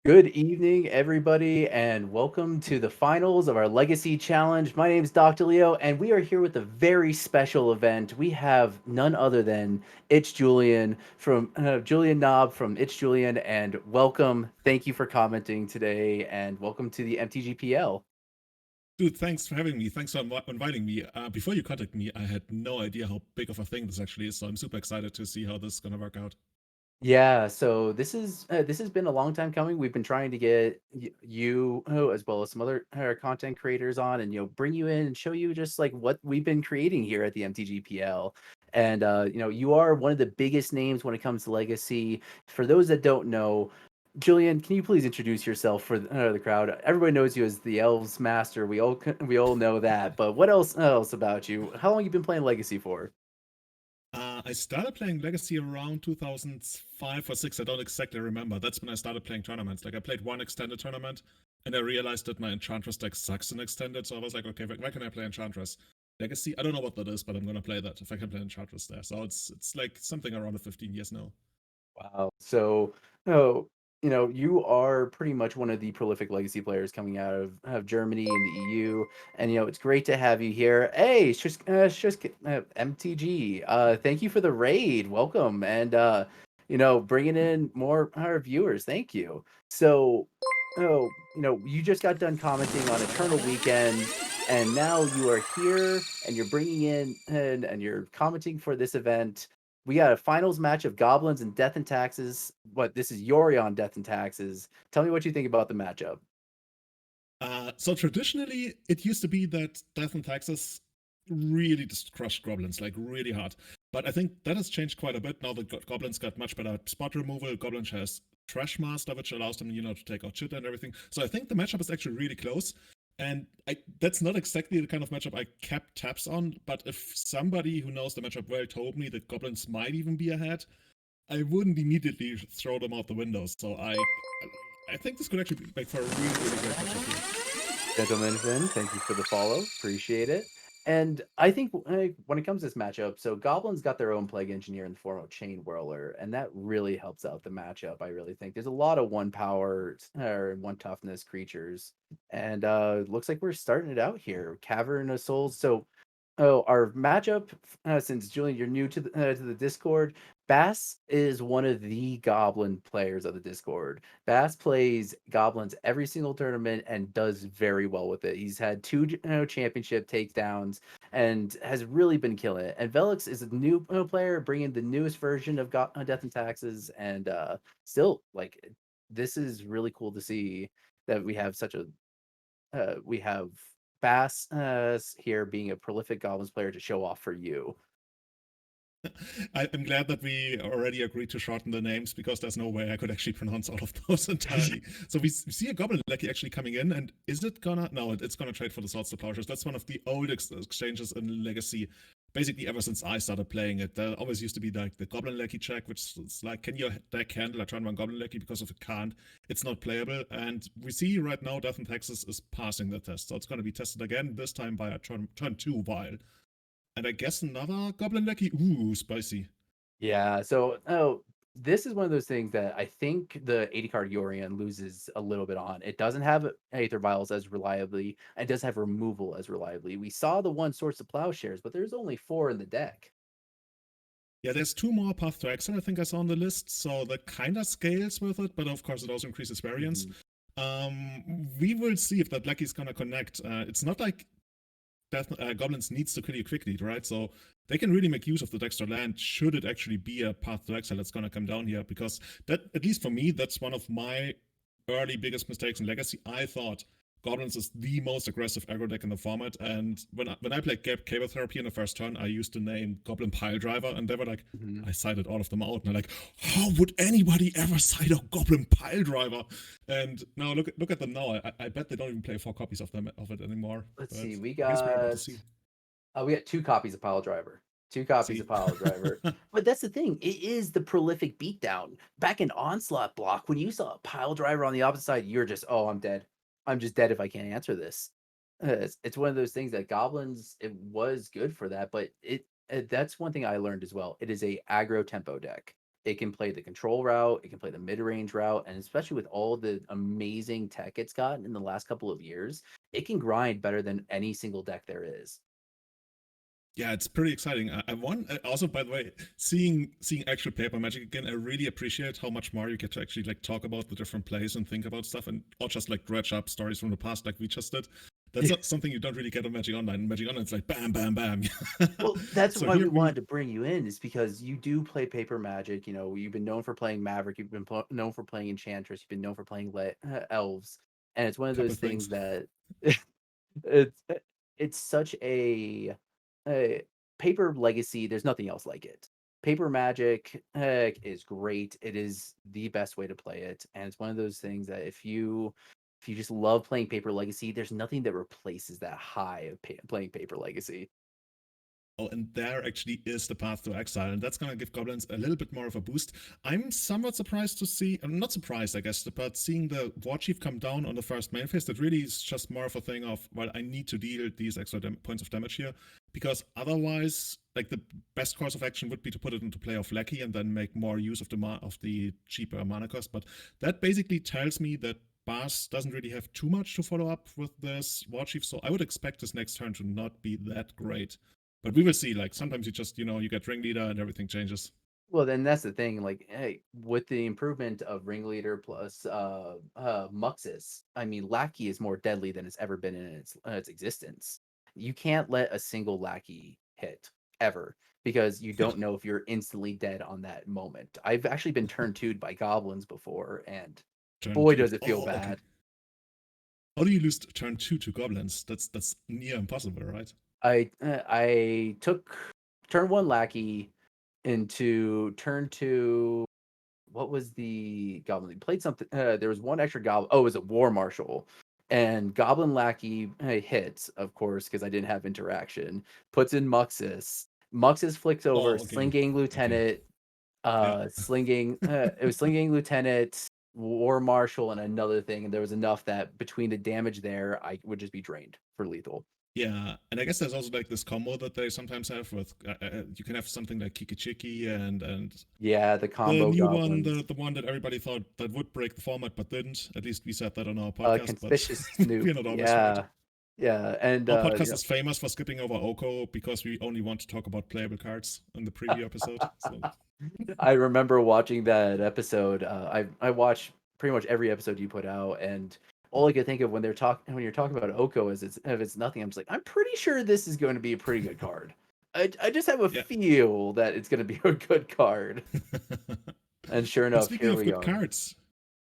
Good evening, everybody, and welcome to the finals of our Legacy Challenge. My name is Dr. Leo, and we are here with a very special event. We have none other than ItsJulian from Julian Knob from ItsJulian, and welcome. Thank you for commenting today, and welcome to the MTGPL. Dude, thanks for having me. Thanks for inviting me. Before you contacted me, I had no idea how big of a thing this actually is, so I'm super excited to see how this is gonna work out. Yeah, so this has been a long time coming. We've been trying to get you as well as some other content creators on, and bring you in and show you just like what we've been creating here at the MTGPL. And you are one of the biggest names when it comes to legacy. For those that don't know, Julian, can you please introduce yourself for the crowd? Everybody knows you as the Elves Master. We all know that, but what else about you? How long you been playing Legacy for? I started playing Legacy around 2005 or 6. I don't exactly remember. That's when I started playing tournaments. Like I played one extended tournament, and I realized that my Enchantress deck sucks in extended. So I was like, okay, where can I play Enchantress? Legacy? I don't know what that is, but I'm gonna play that if I can play Enchantress there. So it's like something around the 15 years now. Wow. So, oh, you are pretty much one of the prolific legacy players coming out of Germany and the EU, and it's great to have you here. Hey, MTG. Thank you for the raid. Welcome, and bringing in more our viewers. Thank you. So, you just got done commenting on Eternal Weekend. And now you are here, and you're bringing in and you're commenting for this event. We got a finals match of Goblins and Death and Taxes. What, this is Yorion Death and Taxes. Tell me what you think about the matchup. So traditionally, it used to be that Death and Taxes really just crushed goblins, like really hard. But I think that has changed quite a bit now that goblins got much better spot removal. Goblin has Trash Master, which allows them, to take out shit and everything. So I think the matchup is actually really close. And that's not exactly the kind of matchup I kept tabs on. But if somebody who knows the matchup well told me that goblins might even be ahead, I wouldn't immediately throw them out the window. So I think this could actually make for a really, really great matchup here. Gentlemen, Finn, thank you for the follow. Appreciate it. And I think when it comes to this matchup, so Goblins got their own Plague Engineer in the form of Chain Whirler, and that really helps out the matchup. I really think there's a lot of one power or one toughness creatures, and looks like we're starting it out here. Cavern of Souls. So, our matchup, since Julian, you're new to the Discord. Bass is one of the Goblin players of the Discord. Bass plays Goblins every single tournament and does very well with it. He's had two championship takedowns and has really been killing it. And Velix is a new player, bringing the newest version of Death and Taxes, and still like this is really cool to see that we have such a we have Bass here being a prolific Goblins player to show off for you. I'm glad that we already agreed to shorten the names because there's no way I could actually pronounce all of those entirely. So we see a Goblin Lecky actually coming in, and is it gonna? No, it's gonna trade for the Swords to Plowshares. That's one of the oldest exchanges in Legacy. Basically, ever since I started playing it, there always used to be like the Goblin Lecky check, which is like, can your deck handle a turn one Goblin Lecky? Because if it can't, it's not playable. And we see right now Death and Texas is passing the test, so it's going to be tested again. This time by a turn two vial. And I guess another Goblin Lecky. Ooh, spicy. Yeah, so this is one of those things that I think the 80 card Yorion loses a little bit on. It doesn't have Aether Vials as reliably, and it does have removal as reliably. We saw the one Source of Plowshares, but there's only four in the deck. Yeah, there's two more Path to Exile I think I saw on the list, so that kind of scales with it, but of course it also increases variance. Mhm. We will see if that Lucky's gonna connect. It's not like Goblins needs to kill you quickly, right? So they can really make use of the Dexter land should it actually be a Path to Exile that's gonna come down here, because that, at least for me, that's one of my early biggest mistakes in Legacy. I thought Goblins is the most aggressive aggro deck in the format, and when I played Cable Therapy in the first turn, I used the name Goblin Pile Driver, and they were like, Mhm. I cited all of them out, and they're like, how would anybody ever cite a Goblin Pile Driver? And now look at them now. I bet they don't even play 4 copies of it anymore. Let's But see. We I guess we're about to got see. we got two copies of Pile Driver. Two copies See. of Pile Driver. But that's the thing. It is the prolific beatdown. Back in Onslaught block, when you saw a Pile Driver on the opposite side, you're just, oh, I'm dead. I'm just dead if I can't answer this. It's one of those things that Goblins, it was good for that, but that's one thing I learned as well. It is a aggro tempo deck. It can play the control route, it can play the mid-range route, and especially with all the amazing tech it's gotten in the last couple of years, it can grind better than any single deck there is. Yeah, it's pretty exciting. I want also, by the way, seeing actual paper magic again. I really appreciate how much more you get to actually like talk about the different plays and think about stuff, and not just like dredge up stories from the past like we just did. That's not something you don't really get on Magic Online. Magic Online, it's like bam, bam, bam. Well, that's So why we here wanted we to bring you in, is because you do play paper magic. You know, you've been known for playing Maverick, you've been known for playing Enchantress, you've been known for playing elves, and it's one of couple those things. things that it's it's such a paper legacy. There's nothing else like it. Paper Magic is great. It is the best way to play it, and it's one of those things that if you just love playing Paper Legacy, there's nothing that replaces that high of playing Paper Legacy. Oh, and there actually is the path to exile, and that's gonna give goblins a little bit more of a boost. I'm somewhat surprised to see, I'm not surprised, I guess, but seeing the war chief come down on the first main phase, that really is just more of a thing of, well, I need to deal these extra points of damage here, because otherwise, like the best course of action would be to put it into play of Lackey and then make more use of the cheaper mana cost. But that basically tells me that Bas doesn't really have too much to follow up with this war chief, so I would expect this next turn to not be that great. But we will see. Like sometimes you just, you get ringleader and everything changes. Well, then that's the thing. Like, hey, with the improvement of Ringleader plus Muxus, I mean, Lackey is more deadly than it's ever been in its existence. You can't let a single Lackey hit ever, because you don't know if you're instantly dead on that moment. I've actually been turned 2'd by goblins before, and Turn boy, two. does it feel Oh, okay. bad. How do you lose turn two to goblins? That's near impossible, right? I took turn 1 Lackey into turn 2. What was the goblin? He played something. There was one extra goblin. Oh, it was a war marshal, and Goblin Lackey hits, of course, because I didn't have interaction. Puts in Muxus. Muxus flicks over Oh, okay. Slinging Okay. Lieutenant. Yeah. Slinging. It was Slinging Lieutenant, War Marshal, and another thing. And there was enough that between the damage there, I would just be drained for lethal. Yeah, and I guess there's also like this combo that they sometimes have with you can have something like Kikichiki and Yeah, the the combo new one, goblins. the one that everybody thought that would break the format but didn't. At least we said that on our podcast, but Conspicuous Snoop. we're not always right. Yeah, yeah, and Our podcast is famous for skipping over Oko because we only want to talk about playable cards in the preview episode. So I remember watching that episode. I watch pretty much every episode you put out, and all I could think of when you're talking about Oko is if it's nothing. I'm just like, I'm pretty sure this is going to be a pretty good card. I just have a yeah. feel that it's going to be a good card, and sure But enough, speaking here of we good are. cards,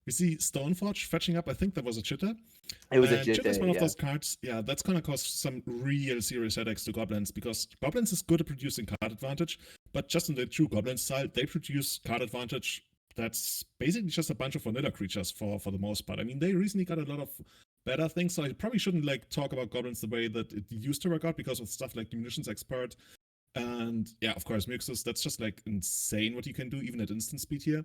we see Stoneforge fetching up. I think that was a Chitta. It was a And Chitta is Jitte, one of yeah. those cards, yeah, that's gonna cause some real serious headaches to Goblins because Goblins is good at producing card advantage, but just in the true Goblin style, they produce card advantage that's basically just a bunch of vanilla creatures for the most part. I mean, they recently got a lot of better things, so I probably shouldn't like talk about Goblins the way that it used to work out because of stuff like Munitions Expert. And yeah, of course, Mixus, that's just like insane what you can do even at instant speed here.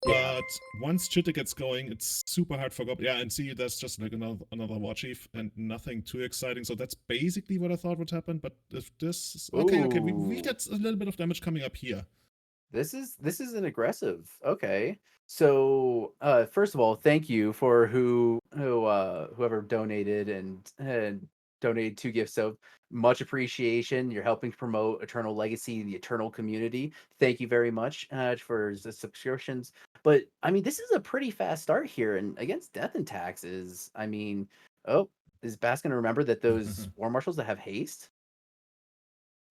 Yeah. But once Chitta gets going, it's super hard for Goblin. Yeah, and see, that's just like another War Chief and nothing too exciting. So that's basically what I thought would happen. But if this, okay, we Ooh. get a little bit of damage coming up here. This is an aggressive. Okay. So, first of all, thank you for whoever donated and donated 2 gifts. So much appreciation. You're helping to promote Eternal Legacy, the Eternal community. Thank you very much for the subscriptions. But I mean, this is a pretty fast start here, and against Death and Taxes. I mean, oh, is Bass going to remember that those war marshals that have haste?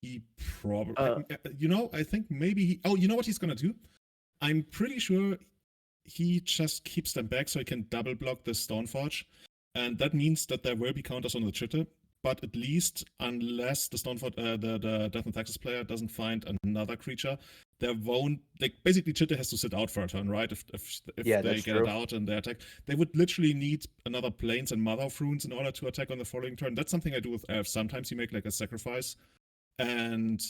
He probably, Uh, I think maybe oh, you know what he's gonna do? I'm pretty sure he just keeps them back so he can double block the Stoneforge. And that means that there will be counters on the Chitta, but at least unless the Stoneforge, the Death and Taxes player doesn't find another creature, there won't, like, basically Chitta has to sit out for a turn, right? If yeah, they that's get it true. out and they attack, they would literally need another Plains and Mother of Runes in order to attack on the following turn. That's something I do with elves. Sometimes you make like a sacrifice and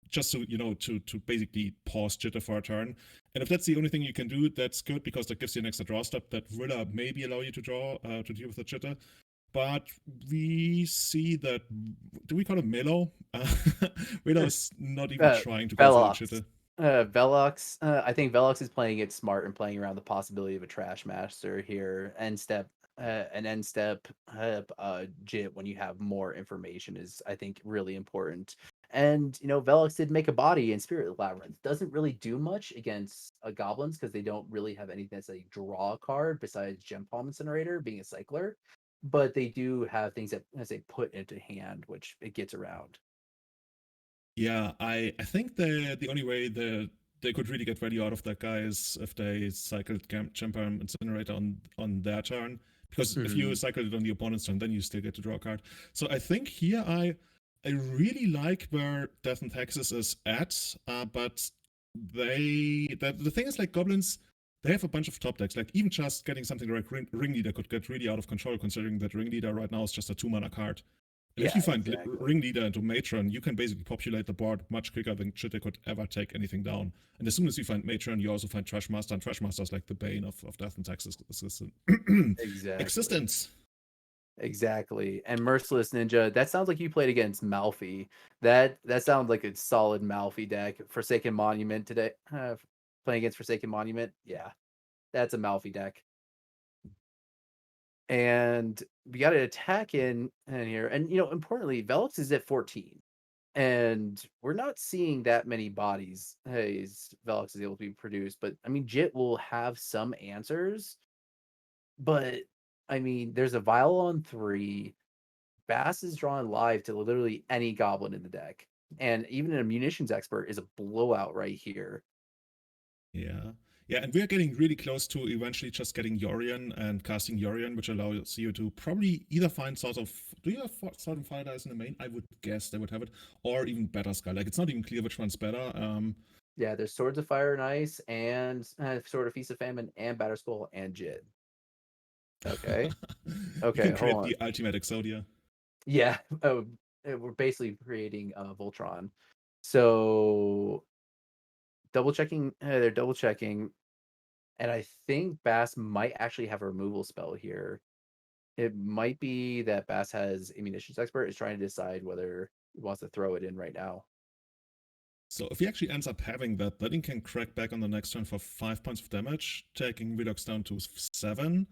just to to basically pause Jitter for a turn. And if that's the only thing you can do, that's good because that gives you an extra draw step that will maybe allow you to draw to deal with the Jitter. But we see that, do we call it Melo? Melo is not even trying to go for the Velox. Jitter. Velox, I think Velox is playing it smart and playing around the possibility of a Trash Master here. An end step, JIT when you have more information is, I think, really important. And Velox did make a body in Spirit Labyrinth. Doesn't really do much against goblins because they don't really have anything that's a draw card besides Gem Palm Incinerator being a cycler. But they do have things that as they put into hand, which it gets around. Yeah, I think the only way they could really get value out of that guy is if they cycled Jumper and Incinerator on their turn. Because if you Mhm. cycle it on the opponent's turn, then you still get to draw a card. So I think here I really like where Death and Taxes is at, but the thing is, like, Goblins, they have a bunch of top decks. Like, even just getting something like Ringleader could get really out of control, considering that Ringleader right now is just a 2 mana card. And if you Yeah, find exactly. Ringleader into Matron, you can basically populate the board much quicker than Chitta could ever take anything down. And as soon as you find Matron, you also find Trash Master, and Trash Master is like the bane of Death and Taxes Exactly. existence. Exactly. And Merciless Ninja, that sounds like you played against Malfi. That sounds like a solid Malfi deck. Forsaken Monument today. Playing against Forsaken Monument. Yeah, that's a Malfi deck. And we got an attack in here. And importantly, Velox is at 14. And we're not seeing that many bodies. Hey, Velox is able to be produced. But I mean, Jit will have some answers. But I mean, there's a Vial on 3. Bass is drawn live to literally any goblin in the deck. And even a munitions expert is a blowout right here. Yeah. Yeah, and we're getting really close to eventually just getting Yorion and casting Yorion, which allows you to probably either find sort of. Do you have sort of Fire Dice in the main? I would guess they would have it. Or even Better Sky. Like, it's not even clear which one's better. Yeah, there's Swords of Fire and Ice and Sword of Feast of Famine and Batter Skull and Jid. Okay. You Okay, can hold create on. the ultimate Exodia. Yeah. Oh, we're basically creating Voltron. So double checking, they're double checking, and I think Bass might actually have a removal spell here. It might be that Bass has a munitions expert is trying to decide whether he wants to throw it in right now. So if he actually ends up having that, then he can crack back on the next turn for 5 points of damage, taking Redox down to 7.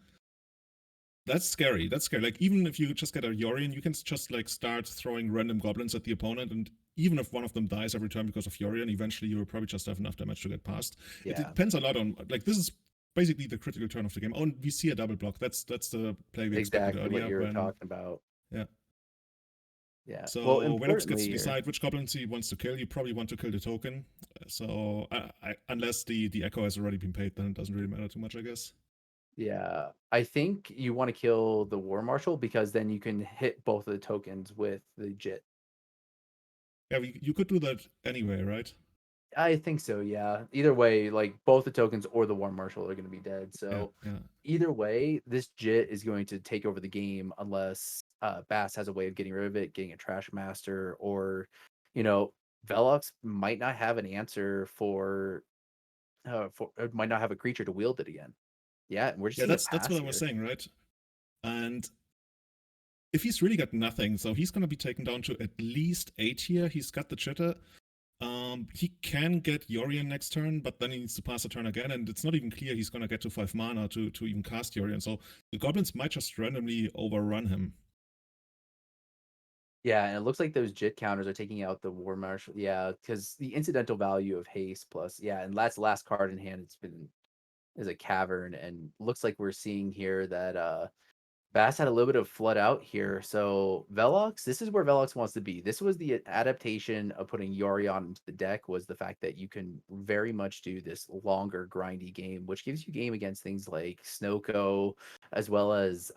That's scary. That's scary. Like, even if you just get a Yorion, you can just like start throwing random goblins at the opponent, and even if one of them dies every turn because of Yorion, eventually you will probably just have enough damage to get past. It Yeah, depends a lot on, like, this is basically the critical turn of the game. Oh, and we see a double block. That's the play we expected exactly what earlier you were when, talking about. yeah. Yeah. Well, So Velox gets importantly to here, decide which goblins he wants to kill. You probably want to kill the token. So unless the echo has already been paid, then it doesn't really matter too much, I guess. yeah, I think you want to kill the War Marshal because then you can hit both of the tokens with the JIT. Yeah, you could do that anyway, right? I think so, yeah. Either way, like both the tokens or the War Marshal are going to be dead. Yeah, So yeah. either way, this JIT is going to take over the game unless Bass has a way of getting rid of it, getting a Trash Master, or you know, Velox might not have an answer for might not have a creature to wield it again. Yeah, and we're just Yeah, seeing a that's pass what I was here. saying, right? And if he's really got nothing, so he's gonna be taken down to at least 8 here. He's got the Chitter. He can get Yorion next turn, but then he needs to pass a turn again, and it's not even clear he's gonna get to 5 mana to even cast Yorion. So the goblins might just randomly overrun him. Yeah, and it looks like those JIT counters are taking out the War Marshal. Yeah, because the incidental value of haste plus, yeah, and that's last card in hand. It's been is a cavern, and looks like we're seeing here that Bass had a little bit of flood out here. So Velox, this is where Velox wants to be. This was the adaptation of putting Yorion into the deck was the fact that you can very much do this longer grindy game, which gives you game against things like Snowco, as well as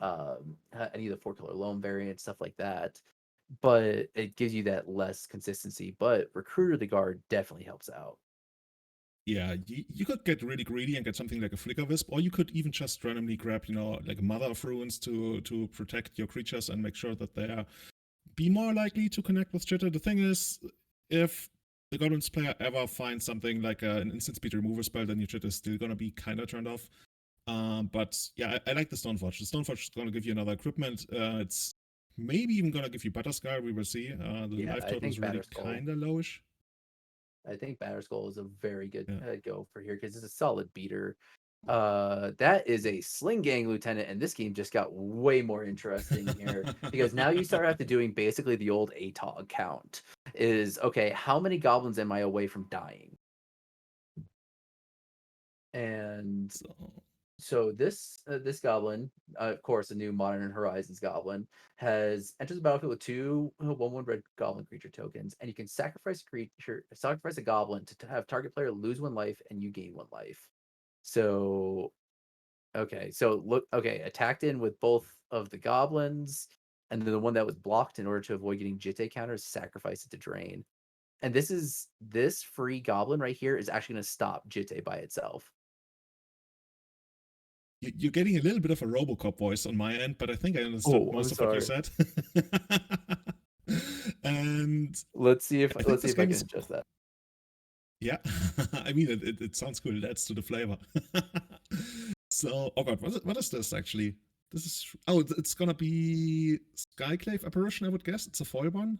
any of the 4 color loam variants, stuff like that. But it gives you that less consistency. But Recruiter the Guard definitely helps out. Yeah, you could get really greedy and get something like a Flicker Wisp, or you could even just randomly grab, like a Mother of Ruins to protect your creatures and make sure that they are be more likely to connect with Jitter. The thing is, if the Goblins player ever finds something like an instant speed remover spell, then your Jitter is still gonna be kind of turned off. But yeah, I like the Stoneforge. The Stoneforge is gonna give you another equipment. It's maybe even gonna give you Buttersky. We will see. The Yeah, life I total is think really Batterskull. kind of lowish. I think Batterskull is a very good Yeah. go for here because it's a solid beater. That is a Sling Gang Lieutenant, and this game just got way more interesting here because now you start after doing basically the old ATOG count. Is okay, how many goblins am I away from dying? And So so this goblin, of course, a new Modern Horizons goblin, has enters the battlefield with two 1/1 red goblin creature tokens, and you can sacrifice a goblin to have target player lose 1 life and you gain 1 life. So okay, so look, okay, attacked in with both of the goblins, and then the one that was blocked in order to avoid getting Jitte counters, sacrifice it to drain. And this free goblin right here is actually going to stop Jitte by itself. you're getting a little bit of a RoboCop voice on my end, but I think I understood Oh, I'm most of what you sorry. said. And I think Let's see this if I game can is, adjust that. yeah. I mean, it sounds cool. It adds to the flavor. So, oh god, what is this actually? This is, oh, it's gonna be Skyclave Apparition, I would guess. It's a foil one.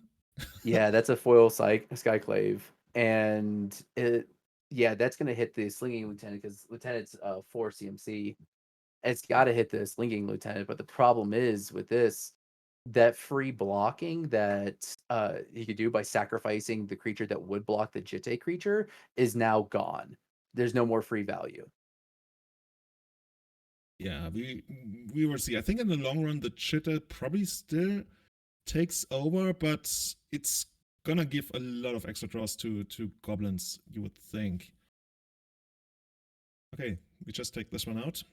Yeah, that's a foil Skyclave, and yeah, that's gonna hit the Slinging Lieutenant because Lieutenant's 4 CMC. It's got to hit the Slinging Lieutenant, but the problem is with this, that free blocking that he could do by sacrificing the creature that would block the Jitte creature is now gone. There's no more free value. Yeah, we will see. I think in the long run, the Chitter probably still takes over, but it's gonna give a lot of extra draws to goblins, you would think. Okay, we just take this one out.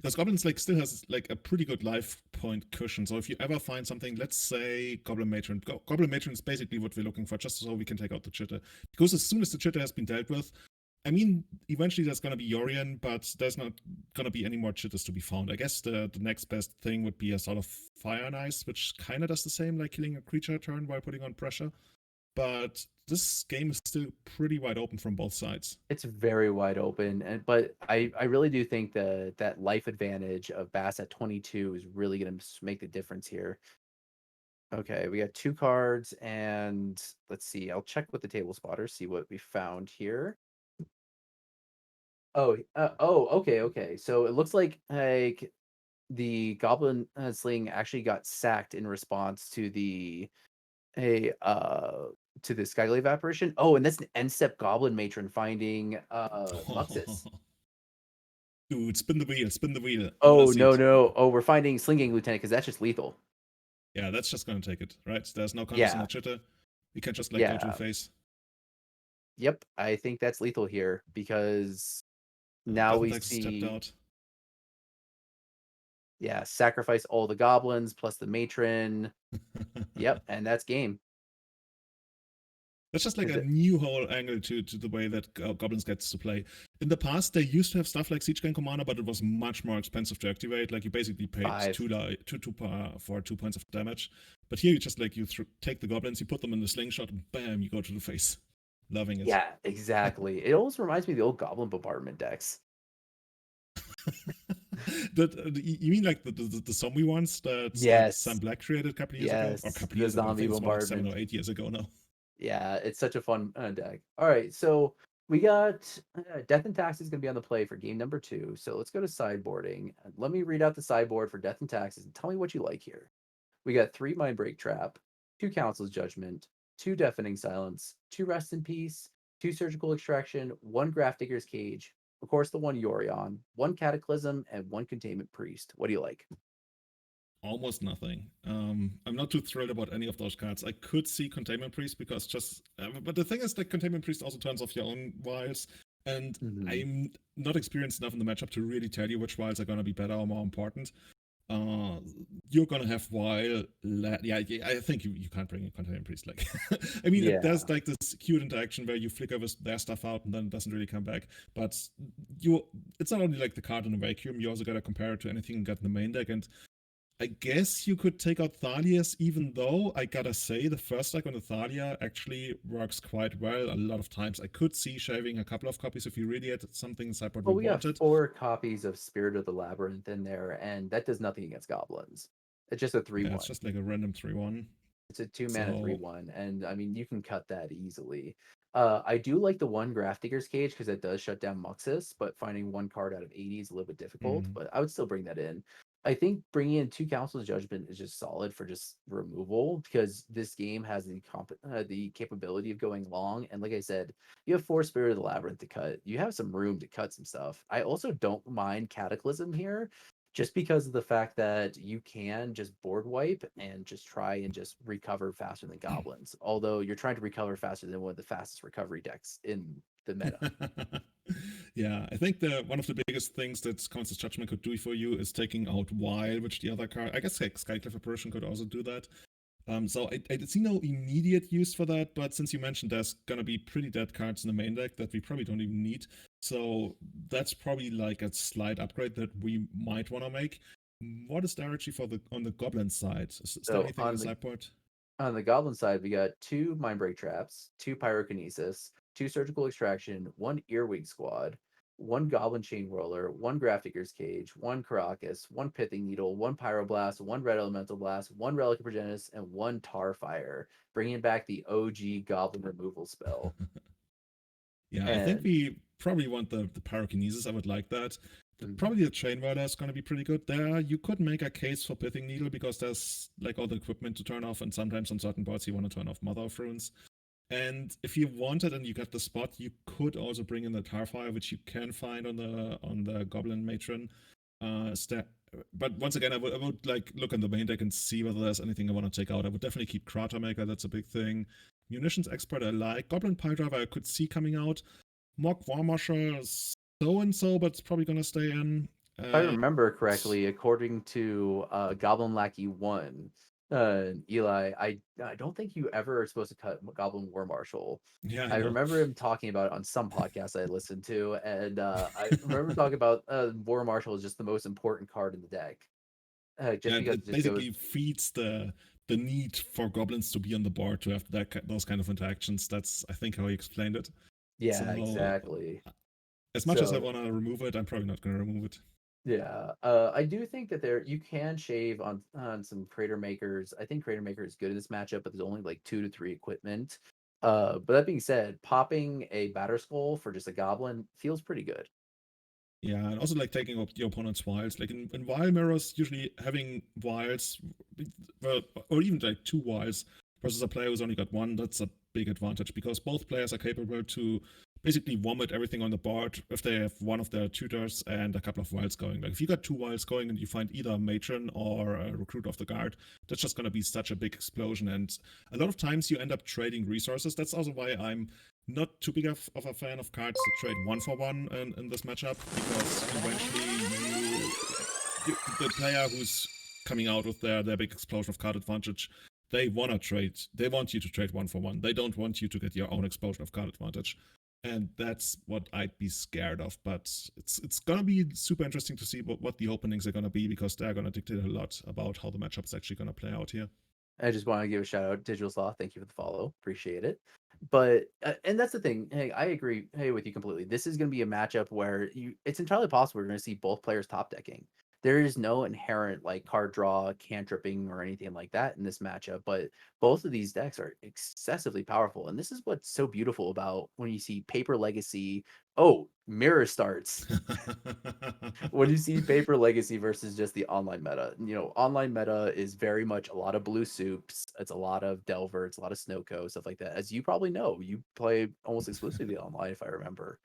Because goblins like still has like a pretty good life point cushion. So if you ever find something, let's say Goblin Matron. Goblin Matron is basically what we're looking for, just so we can take out the Chitter. Because as soon as the Chitter has been dealt with, I mean, eventually there's gonna be Yorion, but there's not gonna be any more Chitters to be found. I guess the next best thing would be a sort of Fire and Ice, which kinda does the same, like killing a creature a turn while putting on pressure. But this game is still pretty wide open from both sides. It's very wide open, and but I really do think that that life advantage of Bass at 22 is really going to make the difference here. Okay, we got 2 cards, and let's see. I'll check with the table spotter, see what we found here. Okay, okay. So it looks like the Goblin Sling actually got sacked in response a to the Skyglaive apparition. Oh, and that's an end step Goblin Matron finding Muxus. Dude, spin the wheel, spin the wheel. I want to Oh see no, it. no. Oh, we're finding Slinging Lieutenant because that's just lethal. Yeah, that's just gonna take it, right? There's no counters on Yeah, the Chitter. We can just like go to the yeah. face. Yep. I think that's lethal here because now Death and we Tax stepped see, out. yeah, sacrifice all the goblins plus the matron. Yep, and that's game. That's just like Is a it new whole angle to the way that Goblins gets to play. In the past, they used to have stuff like Siege Gang Commander, but it was much more expensive to activate. Like you basically paid 5? for 2 points of damage. But here you just like take the Goblins, you put them in the slingshot, and bam, you go to the face. Loving it. Yeah, exactly. It almost reminds me of the old Goblin Bombardment decks. You mean like the zombie ones that Sam Yes, Black created a couple of years ago? Or a yes, couple of the years ago. I zombie think it's more like 7 bombardment. or 8 years ago now. Yeah, it's such a fun deck. All right, so we got Death and Taxes is going to be on the play for game number 2. So let's go to sideboarding. Let me read out the sideboard for Death and Taxes and tell me what you like here. We got 3 Mindbreak Trap, 2 Council's Judgment, 2 Deafening Silence, 2 Rest in Peace, 2 Surgical Extraction, 1 Grafdigger's Cage, of course the 1 Yorion, 1 Cataclysm, and 1 Containment Priest. What do you like? Almost nothing. I'm not too thrilled about any of those cards. I could see Containment Priest because but the thing is that Containment Priest also turns off your own vials, and Mhm. I'm not experienced enough in the matchup to really tell you which vials are gonna be better or more important. Uh, you're gonna have yeah, I think you can't bring a Containment Priest. Like, I mean, there's Yeah. like this cute interaction where you flicker their stuff out and then it doesn't really come back. But you, it's not only like the card in a vacuum. You also gotta compare it to anything you got in the main deck, and I guess you could take out Thalia's, even though I gotta say the first strike on the Thalia actually works quite well. A lot of times I could see shaving a couple of copies if you really had something in sideboard we Well, we got wanted. 4 copies of Spirit of the Labyrinth in there, and that does nothing against goblins. It's just a Yeah, it's 3/1. just like a random 3-1. It's a 2 mana So 3/1, and I mean you can cut that easily. I do like the one Grafdigger's Cage because it does shut down Muxus, but finding one card out of 80 is a little bit difficult. mm, But I would still bring that in. I think bringing in two Council's Judgment is just solid for just removal because this game has the capability of going long. And like I said, you have four Spirit of the Labyrinth to cut. You have some room to cut some stuff. I also don't mind Cataclysm here just because of the fact that you can just board wipe and just try and just recover faster than goblins. Although you're trying to recover faster than one of the fastest recovery decks in the meta. yeah, I think the one of the biggest things that Council's Judgment could do for you is taking out Wild, which the other card, I guess like Skycliffe Apparition could also do that. So I see no immediate use for that, but since you mentioned there's gonna be pretty dead cards in the main deck that we probably don't even need, so that's probably like a slight upgrade that we might want to make. What is there actually for the on the Goblin side? Is there So anything in the sideboard? on the goblin side, we got two Mindbreak Traps, two Pyrokinesis, two Surgical Extraction, one Earwig Squad, one Goblin Chain Roller, one Grafdigger's Cage, one Caracas, one Pithing Needle, one Pyroblast, one Red Elemental Blast, one Relic of Progenitus, and one Tarfire, bringing back the OG Goblin removal spell. Yeah, I think And we probably want the Pyrokinesis. I would like that. mhm, Probably the Chain Whirler is going to be pretty good there. You could make a case for Pithing Needle because there's like all the equipment to turn off, and sometimes on certain boards you want to turn off Mother of Runes. And if you wanted and you got the spot, you could also bring in the Tarfire, which you can find on the Goblin Matron. But once again, I would like look in the main deck and see whether there's anything I want to take out. I would definitely keep Krater Maker. That's a big thing. Munitions Expert I like. Goblin Pile Driver I could see coming out. Mock War Marshal so and so, but it's probably gonna stay in. if I remember correctly, according to Goblin Lackey 1, Eli, I don't think you ever are supposed to cut Goblin War Marshal. Yeah, I I know. remember him talking about it on some podcast I listened to, and I remember talking about War Marshal is just the most important card in the deck, just Yeah, because it it just goes. basically feeds the need for goblins to be on the board to have those kind of interactions. That's I think how he explained it. Yeah, So exactly. as much as I So want to remove it, I'm probably not going to remove it. yeah, I do think that there you can shave on some Crater Makers. I think Crater Maker is good in this matchup, but there's only like 2 to 3 equipment. But that being said, popping a Batter Skull for just a Goblin feels pretty good. Yeah, and also like taking up your opponent's wilds. Like in wild mirrors, usually having wilds, well, or even like two wilds versus a player who's only got one, that's a big advantage because both players are capable to basically vomit everything on the board if they have one of their tutors and a couple of wilds going. Like if you got two wilds going and you find either a matron or a recruit of the guard, that's just going to be such a big explosion. And a lot of times you end up trading resources. That's also why I'm not too big of a fan of cards to trade one for one in this matchup because eventually the player who's coming out with their big explosion of card advantage, they want to trade. They want you to trade one for one. They don't want you to get your own explosion of card advantage. And that's what I'd be scared of. But it's gonna be super interesting to see what the openings are gonna be because they're gonna dictate a lot about how the matchup's actually gonna play out here. I just want to give a shout out, Digital Slaw. Thank you for the follow, appreciate it. But and that's the thing. Hey, I agree. Hey, with you completely. This is going to be a matchup where it's entirely possible we're going to see both players top decking. There is no inherent like card draw, cantripping, or anything like that in this matchup. But both of these decks are excessively powerful, and this is what's so beautiful about when you see Paper Legacy. Oh, mirror starts when you see Paper Legacy versus just the online meta. Online meta is very much a lot of blue soups. It's a lot of Delver. It's a lot of Snowco, stuff like that. As you probably know, you play almost exclusively online, if I remember.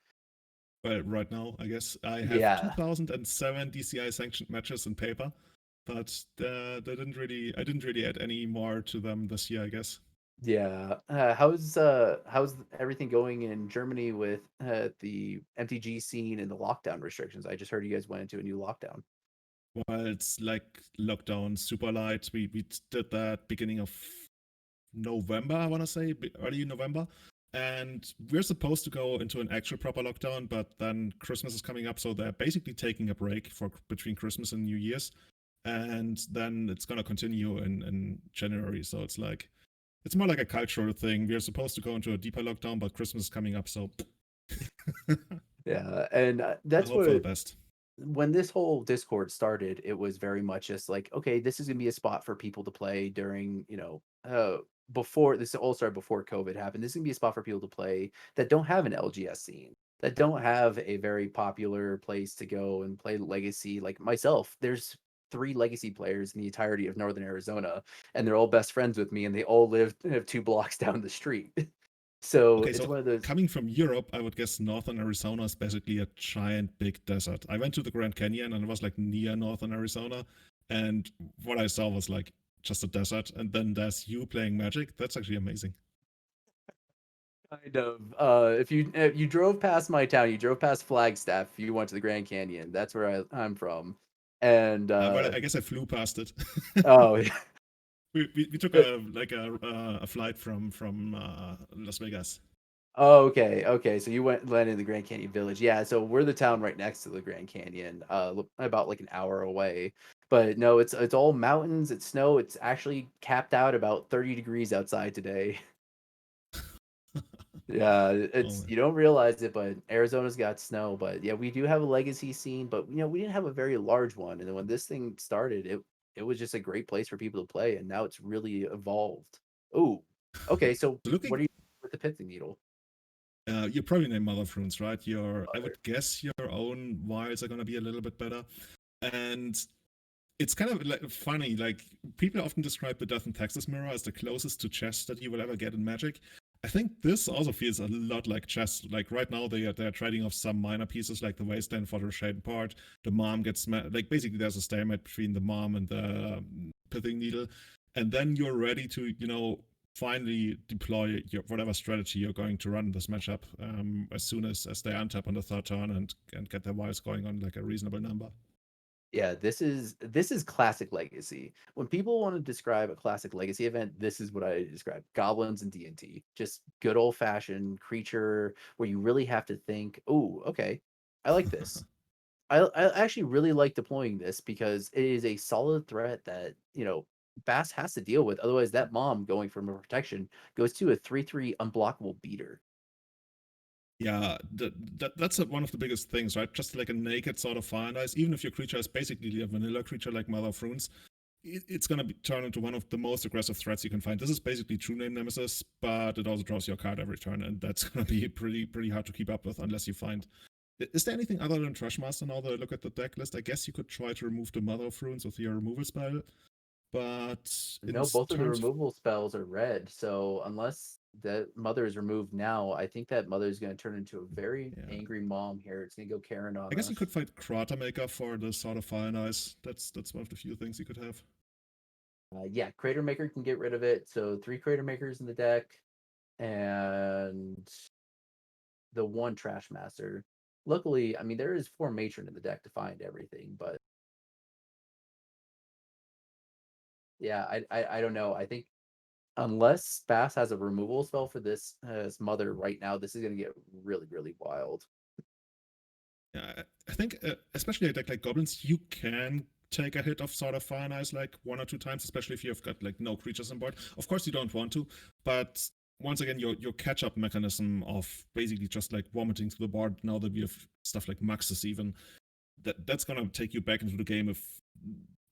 Well, right now, I guess I have Yeah, 2007 DCI sanctioned matches in paper, but I didn't really add any more to them this year, I guess. yeah. How's everything going in Germany with the MTG scene and the lockdown restrictions? I just heard you guys went into a new lockdown. Well, it's like lockdown super light. We did that beginning of November, I want to say, early November. And we're supposed to go into an actual proper lockdown, but then Christmas is coming up, so they're basically taking a break for between Christmas and New Year's. And then it's gonna continue in January. So it's more like a cultural thing. We're supposed to go into a deeper lockdown, but Christmas is coming up, so Yeah, and I that's hope for the what best. when this whole Discord started, it was very much just like, okay, this is gonna be a spot for people to play during, before this all started before COVID happened. This is gonna be a spot for people to play that don't have an LGS scene, that don't have a very popular place to go and play Legacy. Like myself, there's three Legacy players in the entirety of Northern Arizona, and they're all best friends with me, and they all live 2 blocks down the street. So Okay, it's so one of those. coming from Europe, I would guess northern Arizona is basically a giant big desert. I went to the Grand Canyon and it was like near northern Arizona, and what I saw was like just a desert, and then there's you playing Magic. That's actually amazing. Kind of. If you drove past my town, you drove past Flagstaff. You went to the Grand Canyon. That's where I'm from. And But I guess I flew past it. oh, We took yeah. a flight from Las Vegas. Oh, okay, okay. So you went landed in the Grand Canyon Village. Yeah. So we're the town right next to the Grand Canyon, about like an hour away. But no, it's all mountains. It's snow. It's actually capped out about 30 degrees outside today. Yeah, Oh it's man. you don't realize it, but Arizona's got snow. But yeah, we do have a legacy scene, but we didn't have a very large one. And then when this thing started, it was just a great place for people to play, and now it's really evolved. Oh, okay. So So what looking, are you with the pithing needle? you're probably named Mother of Runes, right? I Mother. would guess your own wilds are gonna be a little bit better, and it's kind of like funny. Like people often describe the Death and Taxes mirror as the closest to chess that you will ever get in Magic. I think this also feels a lot like chess. Like right now, they're trading off some minor pieces, like the wasteland for the shade part. The mom gets like basically there's a stalemate between the mom and the pithing needle, and then you're ready to finally deploy your whatever strategy you're going to run this matchup as soon as they untap on the third turn and get their wires going on like a reasonable number. Yeah, this is classic legacy. When people want to describe a classic legacy event, this is what I describe. Goblins and D&T. Just good old-fashioned creature where you really have to think, "Oh, okay. I like this. I actually really like deploying this because it is a solid threat that, Bass has to deal with. Otherwise, that mom going from a protection goes to a 3/3 unblockable beater." Yeah, that's one of the biggest things, right? Just like a naked sort of fire and ice, even if your creature is basically a vanilla creature like Mother of Runes, it's going to turn into one of the most aggressive threats you can find. This is basically True Name Nemesis, but it also draws your card every turn, and that's going to be pretty hard to keep up with unless you find. Is there anything other than Trashmaster now that I look at the deck list? I guess you could try to remove the Mother of Runes with your removal spell, but in No, both of the terms of removal spells are red. So unless that mother is removed now, I think that mother is going to turn into a very yeah, angry mom here. It's going to go Karen on I guess you us. could fight Krater Maker for the sort of fire and ice. That's one of the few things you could have. Yeah, Crater Maker can get rid of it. So 3 Crater Makers in the deck, and the one Trash Master. Luckily, I mean there is 4 Matron in the deck to find everything, but yeah, I don't know. I think unless Bass has a removal spell for this mother right now, this is going to get really really wild. Yeah, I think especially a deck like Goblins, you can take a hit of sort of Fire and Ice like one or two times, especially if you've got like no creatures on board. Of course, you don't want to, but once again, your catch up mechanism of basically just like vomiting through the board now that we have stuff like Muxus even, that's gonna take you back into the game if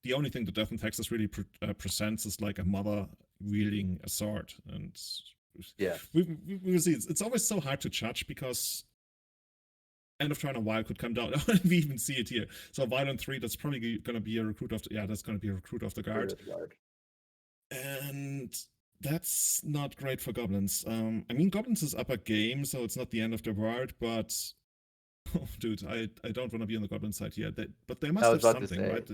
the only thing that Death and Texas really presents is like a mother wielding a sword, and Yeah. we will see. It's always so hard to judge because end of turn a wild could come down. We even see it here. So Violent 3, that's probably gonna be a recruit of the, yeah, that's gonna be a recruit of the Clear guard. of the guard. And that's not great for goblins. I mean goblins is upper game, so it's not the end of the world, but oh, dude, I don't want to be on the goblin side here. But they I must was have about to something, say. right?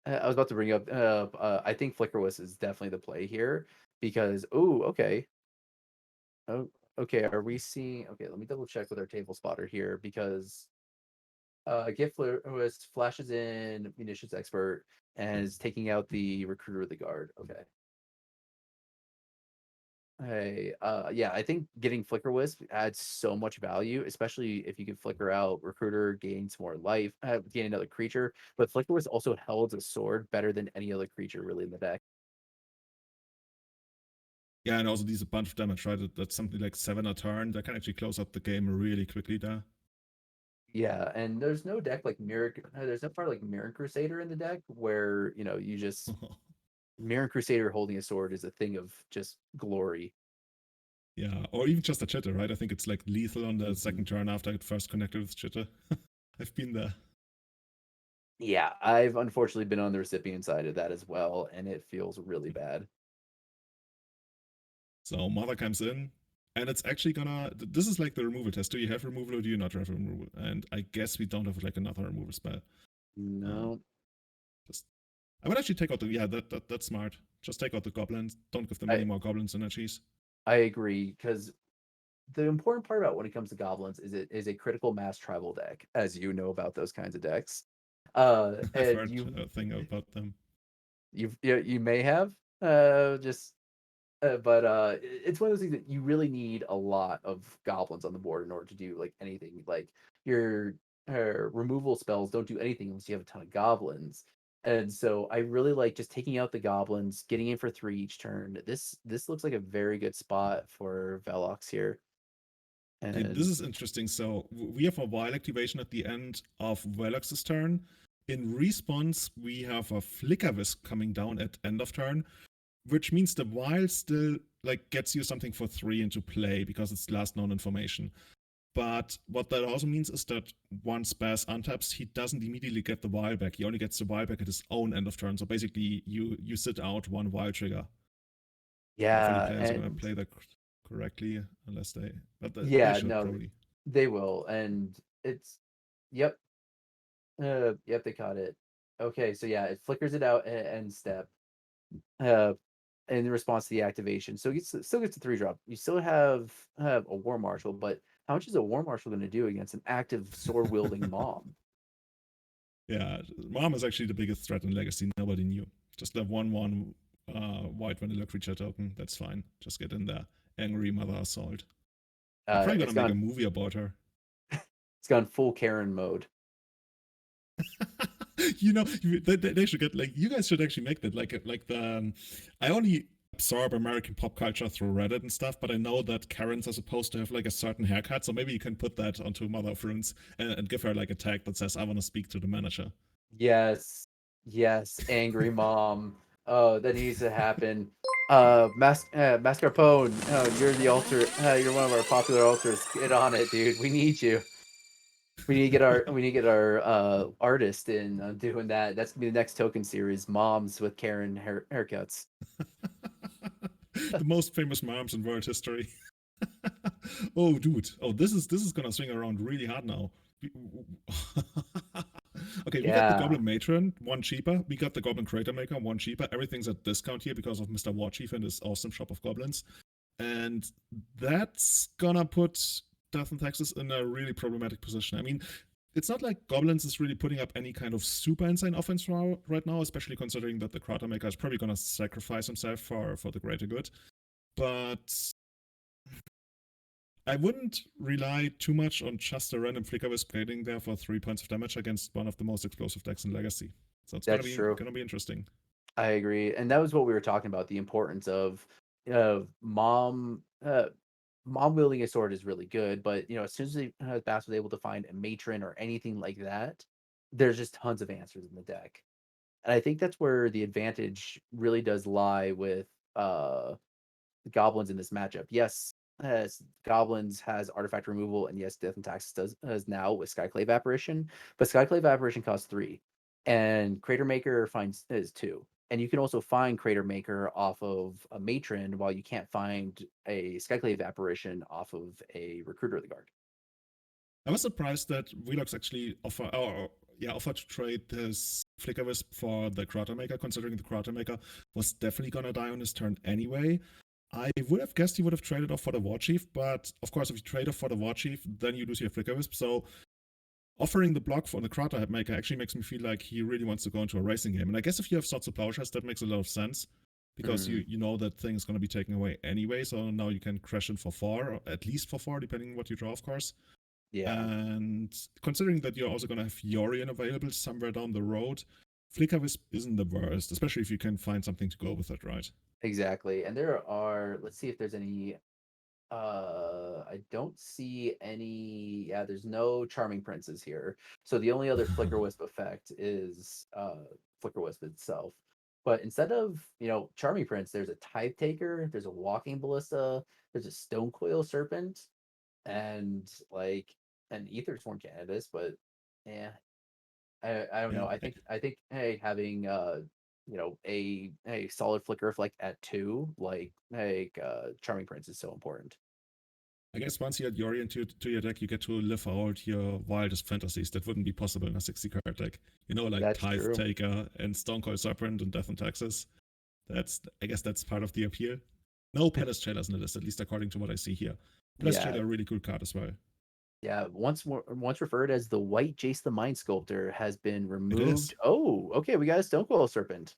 I was about to bring up. I think Flickerless is definitely the play here because. Oh, okay. Oh, okay. Are we seeing? Okay, let me double check with our table spotter here because Gift Flickerless flashes in Munitions Expert and is taking out the Recruiter of the Guard. Okay. Hey, yeah, I think getting Flicker Wisp adds so much value, especially if you can flicker out Recruiter, gains more life, gain another creature. But Flicker Wisp also holds a sword better than any other creature really in the deck. Yeah, and also these a bunch of damage, right? That's something like 7 a turn. That can actually close up the game really quickly there. Yeah, and there's no deck like there's no part like Mirror Crusader in the deck where you just Mirror Crusader holding a sword is a thing of just glory. Yeah, or even just a chitter, right? I think it's like lethal on the Mhm. second turn after it first connected with chitter. I've been there. Yeah, I've unfortunately been on the recipient side of that as well, and it feels really bad. So Mother comes in, and it's actually gonna. This is like the removal test. Do you have removal or do you not have removal? And I guess we don't have like another removal spell. Uh, No, just I would actually take out the yeah. That's smart. Just take out the goblins. Don't give them any I more goblins energies. I agree because the important part about when it comes to goblins is it is a critical mass tribal deck, as you know about those kinds of decks. I've And heard a thing about them. you may have just but it's one of those things that you really need a lot of goblins on the board in order to do like anything. Like your removal spells don't do anything unless you have a ton of goblins. And so I really like just taking out the goblins, getting in for 3 each turn. This looks like a very good spot for Velox here. Okay, this And is interesting. So we have a wild activation at the end of Velox's turn. In response, we have a Flicker Wisp coming down at end of turn, which means the wild still like gets you something for 3 into play because it's last known information. But what that also means is that once Bass untaps, he doesn't immediately get the wild back. He only gets the wild back at his own end of turn. So basically, you sit out one wild trigger. Hopefully, yeah, players are gonna and play that correctly, unless but they yeah, should no, probably. they will. And it's yep, yep, they caught it. Okay, so yeah, it flickers it out at end step. Uh, in response to the activation. So it still gets a 3 drop. You still have a War Marshal, but how much is a War Marshal going to do against an active sword wielding mom? Yeah, Mom is actually the biggest threat in Legacy. Nobody knew. Just that 1/1 white vanilla creature token. That's fine. Just get in there. Angry Mother Assault. They're probably It's gonna make a gone. movie about her. It's gone full Karen mode. They should get like you guys should actually make that like the. I only absorb American pop culture through Reddit and stuff, but I know that Karens are supposed to have like a certain haircut, so maybe you can put that onto Mother of Runes and give her like a tag that says "I want to speak to the manager." Yes, yes, angry mom. Oh, that needs to happen. Mascarpone. Oh, you're the altar. You're one of our popular altars. Get on it, dude. We need you. We need to get our artist in doing that. That's gonna be the next token series. Moms with Karen haircuts. The most famous moms in world history. Oh, dude. Oh, this is gonna swing around really hard now. Okay, we got the Yeah. Goblin Matron, one cheaper. We got the Goblin Crater Maker, one cheaper. Everything's at discount here because of Mr. Warchief and his awesome shop of goblins. And that's gonna put Death and Taxes in a really problematic position. I mean, it's not like Goblins is really putting up any kind of super insane offense right now, especially considering that the Crater Maker is probably gonna sacrifice himself for the greater good. But I wouldn't rely too much on just a random Flicker Wisp getting there for 3 points of damage against one of the most explosive decks in Legacy. So it's gonna That's be true. gonna be interesting. I agree. And that was what we were talking about, the importance of mom wielding a sword is really good, but as soon as Bass was able to find a matron or anything like that, there's just tons of answers in the deck. And I think that's where the advantage really does lie with uh goblins in this matchup. Yes, goblins has artifact removal, and yes, Death and Taxes does now with Skyclave Apparition, but Skyclave Apparition costs 3, and Crater Maker finds is 2. And you can also find Crater Maker off of a Matron, while you can't find a Skyclave Apparition off of a Recruiter of the Guard. I was surprised that Velox actually offered to trade this Flicker Wisp for the Crater Maker, considering the Crater Maker was definitely gonna die on his turn anyway. I would have guessed he would have traded off for the War Chief, but of course, if you trade off for the War Chief, then you lose your Flicker Wisp. So offering the block for the Crater Maker actually makes me feel like he really wants to go into a racing game. And I guess if you have Swords of Plowshares, that makes a lot of sense because Mm, you know that thing is going to be taken away anyway. So now you can crash in for 4, or at least for 4, depending on what you draw, of course. yeah, And considering that you're also going to have Yorion available somewhere down the road, Flicker Wisp isn't the worst, especially if you can find something to go with it, right? exactly. And let's see if there's any I don't see any. Yeah, there's no Charming Princes here. So the only other Flicker Wisp effect is Flicker Wisp itself. But instead of, Charming Prince, there's a Tithe Taker, there's a Walking Ballista, there's a Stone Coil Serpent, and like an Ether Sworn Cannabis. But yeah, I don't Yeah, know. I think hey, having a solid Flicker Effect at 2, Charming Prince is so important. I guess once you add Yorion to your deck, you get to live out your wildest fantasies that wouldn't be possible in a 60 card deck. Like That's Tithe true. Taker and Stone Cold Serpent and Death and Taxes. I guess that's part of the appeal. No Palace Trailers in the list, at least according to what I see here. Palace Yeah, Trailer, a really cool card as well. yeah. Once referred as the White Jace the Mind Sculptor has been It removed. is. Oh, okay, we got a Stone Coil Serpent.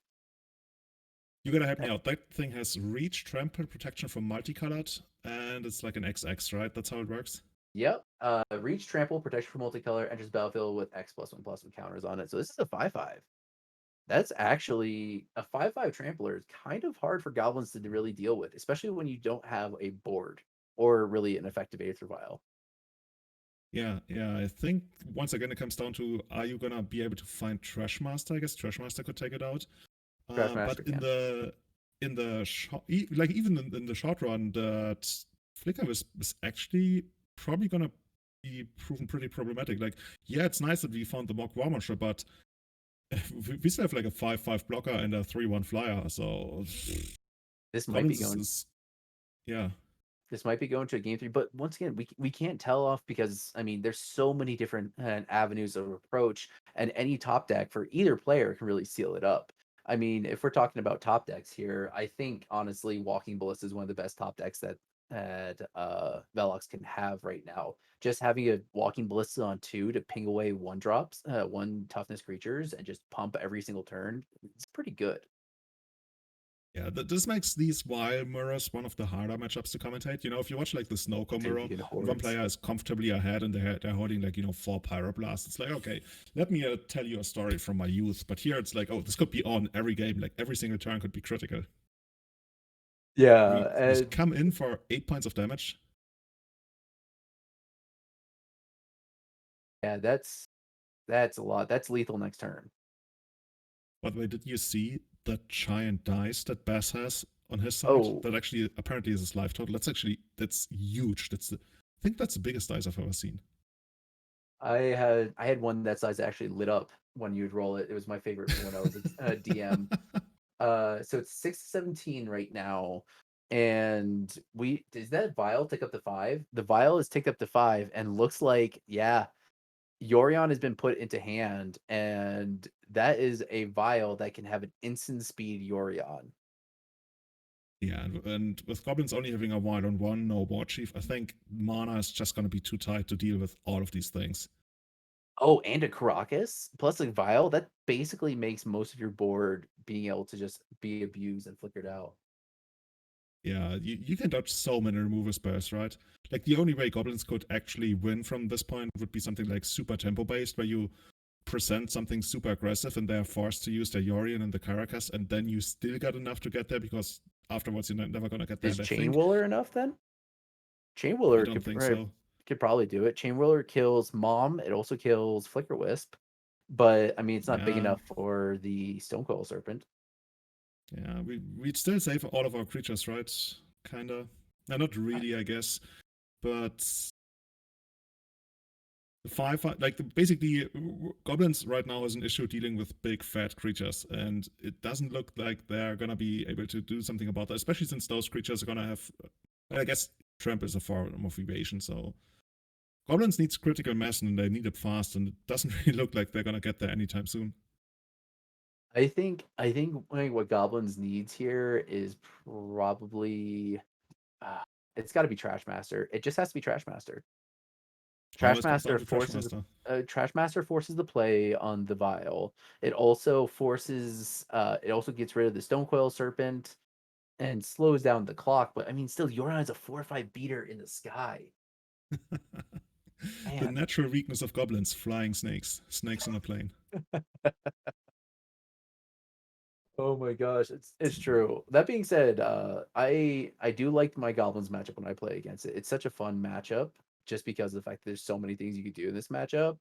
You gotta help me out. That thing has reach, trample, protection from multicolored, and it's like an XX, right? That's how it works. Yep. Reach, Trample, Protection for Multicolor, enters battlefield with X+1/+1 counters on it. So this is a 5/5. That's actually a 5/5 trampler is kind of hard for goblins to really deal with, especially when you don't have a board or really an effective Aether Vial. Yeah. I think once again it comes down to, are you gonna be able to find Trash Master? I guess Trash Master could take it out. But Trashmaster in can. the short, like even in the short run, that Flicker is actually probably gonna be proven pretty problematic. Like, yeah, it's nice that we found the Mock War Monster, but we still have like a 5/5 blocker and a 3/1 flyer. So This might be Goblins going yeah. this might be going to a game 3, but once again, we can't tell off because I mean there's so many different avenues of approach, and any top deck for either player can really seal it up. I mean, if we're talking about top decks here, I think honestly, Walking Ballista is one of the best top decks that Velox can have right now. Just having a Walking Ballista on 2 to ping away 1 drops, 1 toughness creatures, and just pump every single turn, it's pretty good. Yeah, this makes these wild mirrors one of the harder matchups to commentate. If you watch like the Snowcomb mirror, Oblivion and one Hordes. player is comfortably ahead and they're holding like 4 Pyroblasts. It's like, okay, let me tell you a story from my youth. But here it's like, oh, this could be on every game. Like every single turn could be critical. Yeah, We and come in for 8 points of damage. yeah, that's a lot. That's lethal next turn. By the way, did you see that giant dice that Bass has on his side? Oh, That actually apparently is his life total. That's huge. I think that's the biggest dice I've ever seen. I had one that size actually lit up when you'd roll it. It was my favorite from when I was a DM. So it's 6-17 right now, and we does that vial tick up to 5? The vial is ticked up to 5, and looks like Yorion has been put into hand, and that is a vial that can have an instant speed Yorion. Yeah, and with goblins only having a wild on one, no war chief, I think mana is just going to be too tight to deal with all of these things. Oh, and a Caracas plus a vial that basically makes most of your board being able to just be abused and flickered out. Yeah, you can dodge so many removal spells, right? Like the only way goblins could actually win from this point would be something like super tempo based, where you present something super aggressive and they're forced to use their Yorion and the Caracas, and then you still got enough to get there because afterwards you're never gonna get there. Is And I Chain think Whirler enough then? Chain I Whirler don't think so. could probably do it. Chain Whirler kills Mom. It also kills Flicker Wisp, but I mean it's not big Yeah, enough for the Stone Coil Serpent. yeah, we'd still save all of our creatures, right? Kinda. Not really, I guess. But basically, goblins right now has an issue dealing with big fat creatures, and it doesn't look like they're gonna be able to do something about that, especially since those creatures are gonna have, I guess tramp is a form of evasion, so goblins needs critical mass and they need it fast, and it doesn't really look like they're gonna get there anytime soon. I think like, what Goblins needs here is probably uh, it's got to be Trash Master. It just has to be Trash Master. Always comes down to Trash Master. Trash Master forces the play on the vial. It also it also gets rid of the Stone Coil Serpent and slows down the clock. But I mean, still, Yorion is a 4/5 beater in the sky. The Man, natural weakness of goblins: flying snakes, snakes on a plane. Oh my gosh, it's true. That being said, I do like my Goblins matchup when I play against it. It's such a fun matchup just because of the fact that there's so many things you could do in this matchup.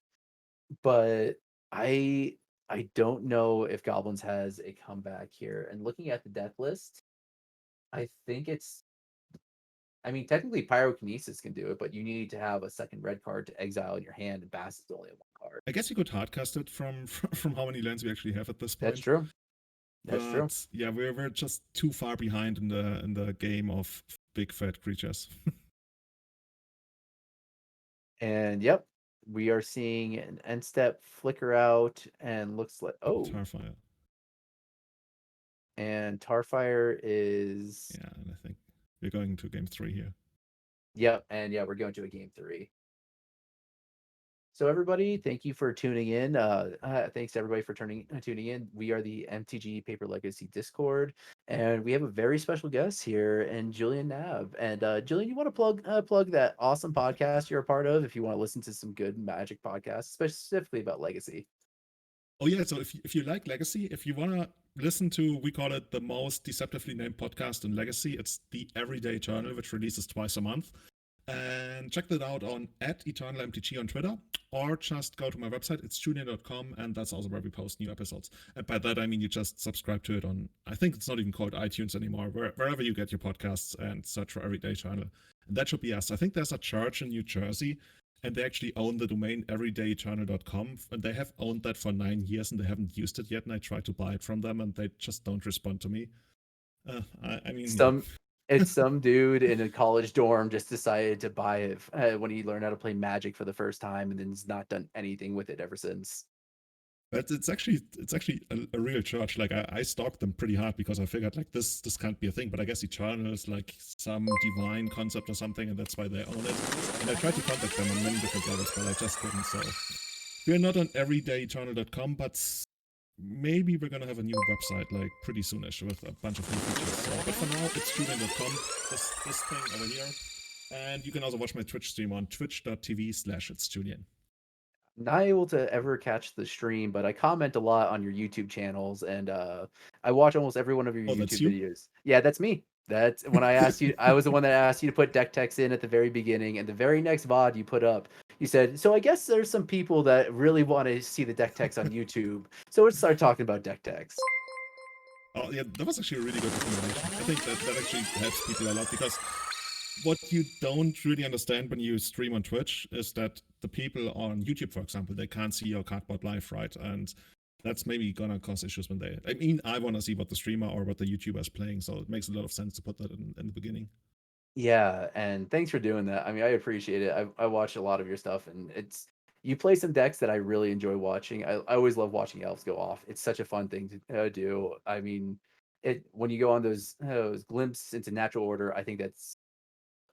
But I I don't know if Goblins has a comeback here. And looking at the deck list, I think it's I mean technically Pyrokinesis can do it, but you need to have a second red card to exile in your hand, and Bass is only a one card. I guess you could hardcast it from how many lands we actually have at this That's point. true. That's true. But yeah, we're just too far behind in the game of big fat creatures. And yep, we are seeing an end step flicker out and looks like Oh, oh, Tarfire. and Tarfire is Yeah, and I think we're going to game 3 here. yep, and yeah, we're going to a game 3. So everybody, thank you for tuning in. Thanks everybody for tuning in. We are the MTG Paper Legacy Discord, and we have a very special guest here, and Julian Nav. And Julian, you want to plug that awesome podcast you're a part of if you want to listen to some good Magic podcasts, specifically about Legacy. Oh yeah, so if you like Legacy, if you wanna listen to, we call it the most deceptively named podcast in Legacy. It's the Everyday Journal, which releases twice a month. And check that out on @EternalMTG on Twitter, or just go to my website, ItsJulian.com, and that's also where we post new episodes. And by that I mean you just subscribe to it on, I think it's not even called iTunes anymore, wherever you get your podcasts, and search for Everyday Journal. And that should be us. I think there's a church in New Jersey, and they actually own the domain everydayjournal.com, and they have owned that for 9 years and they haven't used it yet, and I tried to buy it from them and they just don't respond to me. I mean, yeah. Some it's some dude in a college dorm just decided to buy it when he learned how to play Magic for the first time, and then has not done anything with it ever since. But it's actually a real church. Like I stalked them pretty hard because I figured like this can't be a thing. But I guess Eternal is like some divine concept or something, and that's why they own it. And I tried to contact them on many different levels, but I just couldn't. So we're not on everydayeternal.com, but maybe we're gonna have a new website like pretty soonish with a bunch of new features. So, but for now, it's julian.com. This thing over here, and you can also watch my Twitch stream on twitch.tv/itsjulian. Not able to ever catch the stream, but I comment a lot on your YouTube channels, and I watch almost every one of your Oh, that's YouTube you. videos. Yeah, that's me. That's when I asked you. I was the one that asked you to put deck text in at the very beginning, and the very next VOD you put up, you said, "So I guess there's some people that really want to see the deck text on YouTube, so let's start talking about deck text." Oh yeah, that was actually a really good recommendation. I think that actually helps people a lot because what you don't really understand when you stream on Twitch is that the people on YouTube, for example, they can't see your cardboard live, right? And that's maybe gonna cause issues when they. I mean, I want to see what the streamer or what the YouTuber is playing, so it makes a lot of sense to put that in the beginning. Yeah, and thanks for doing that. I mean, I appreciate it. I watch a lot of your stuff, and it's you play some decks that I really enjoy watching. I always love watching elves go off. It's such a fun thing to do. I mean, it when you go on those glimpses into natural order, I think that's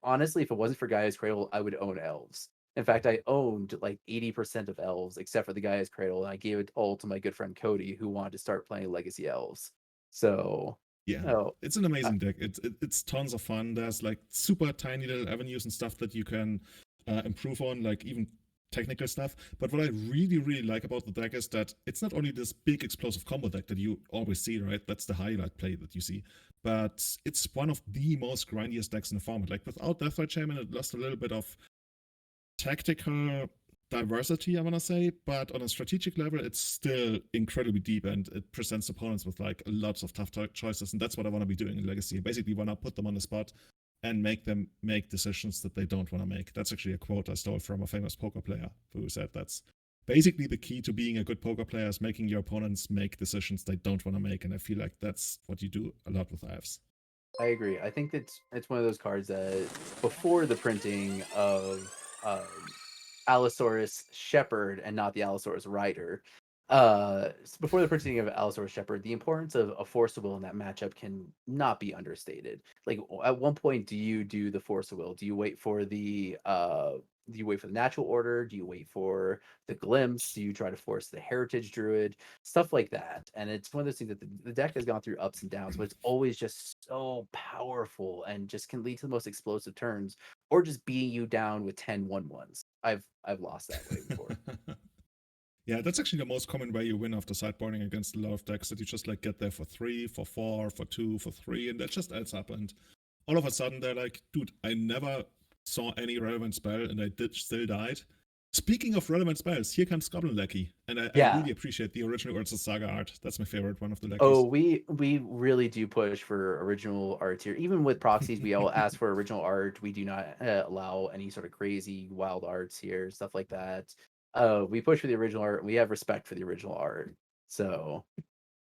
honestly, if it wasn't for Gaia's Cradle, I would own elves. In fact, I owned like 80% of elves, except for the Gaia's Cradle, and I gave it all to my good friend Cody, who wanted to start playing Legacy elves. So, Yeah, oh, it's an amazing deck. It's tons of fun. There's like super tiny little avenues and stuff that you can improve on, like even technical stuff. But what I really like about the deck is that it's not only this big explosive combo deck that you always see, right? That's the highlight play that you see. But it's one of the most grindiest decks in the format. Like without Deathrite Shaman, it lost a little bit of tactical diversity, I want to say, but on a strategic level, it's still incredibly deep and it presents opponents with like lots of tough choices. And that's what I want to be doing in Legacy. I basically want to put them on the spot and make them make decisions that they don't want to make. That's actually a quote I stole from a famous poker player who said that's basically the key to being a good poker player is making your opponents make decisions they don't want to make. And I feel like that's what you do a lot with IVs. I agree. I think it's one of those cards that before the printing of Allosaurus Shepherd and not the Allosaurus Rider, before the printing of Allosaurus Shepherd, the importance of a Force of Will in that matchup can not be understated. Like at one point, do you do the Force of Will? Do you wait for the natural order? Do you wait for the glimpse? Do you try to force the heritage druid? Stuff like that. And it's one of those things that the deck has gone through ups and downs, but it's always just so powerful and just can lead to the most explosive turns or just beating you down with 10 1-1s. I've lost that way before. Yeah, that's actually the most common way you win after sideboarding against a lot of decks, that you just like get there for 3, for 4, for 2, for 3, and that just adds up. And all of a sudden they're like, dude, I never saw any relevant spell and I did still died. Speaking of relevant spells, here comes Goblin Lackey. And I Yeah. really appreciate the original Urza Saga art. That's my favorite one of the Oh, Lackeys. we really do push for original art here. Even with proxies, we all ask for original art. We do not allow any sort of crazy wild arts here, stuff like that. We push for the original art. We have respect for the original art. So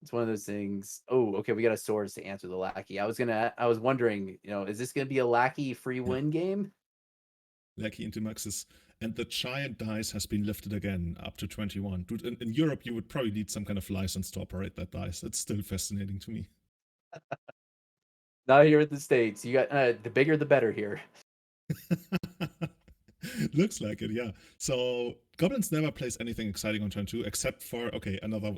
it's one of those things. Oh, okay, we got a source to answer the lackey. I was wondering, is this gonna be a lackey free Yeah, win game? Lackey into Maxis. And the giant dice has been lifted again up to 21. Dude, in Europe, you would probably need some kind of license to operate that dice. It's still fascinating to me. Not here at the States. You got the bigger the better here. Looks like it, yeah. So Goblins never plays anything exciting on turn 2 except for another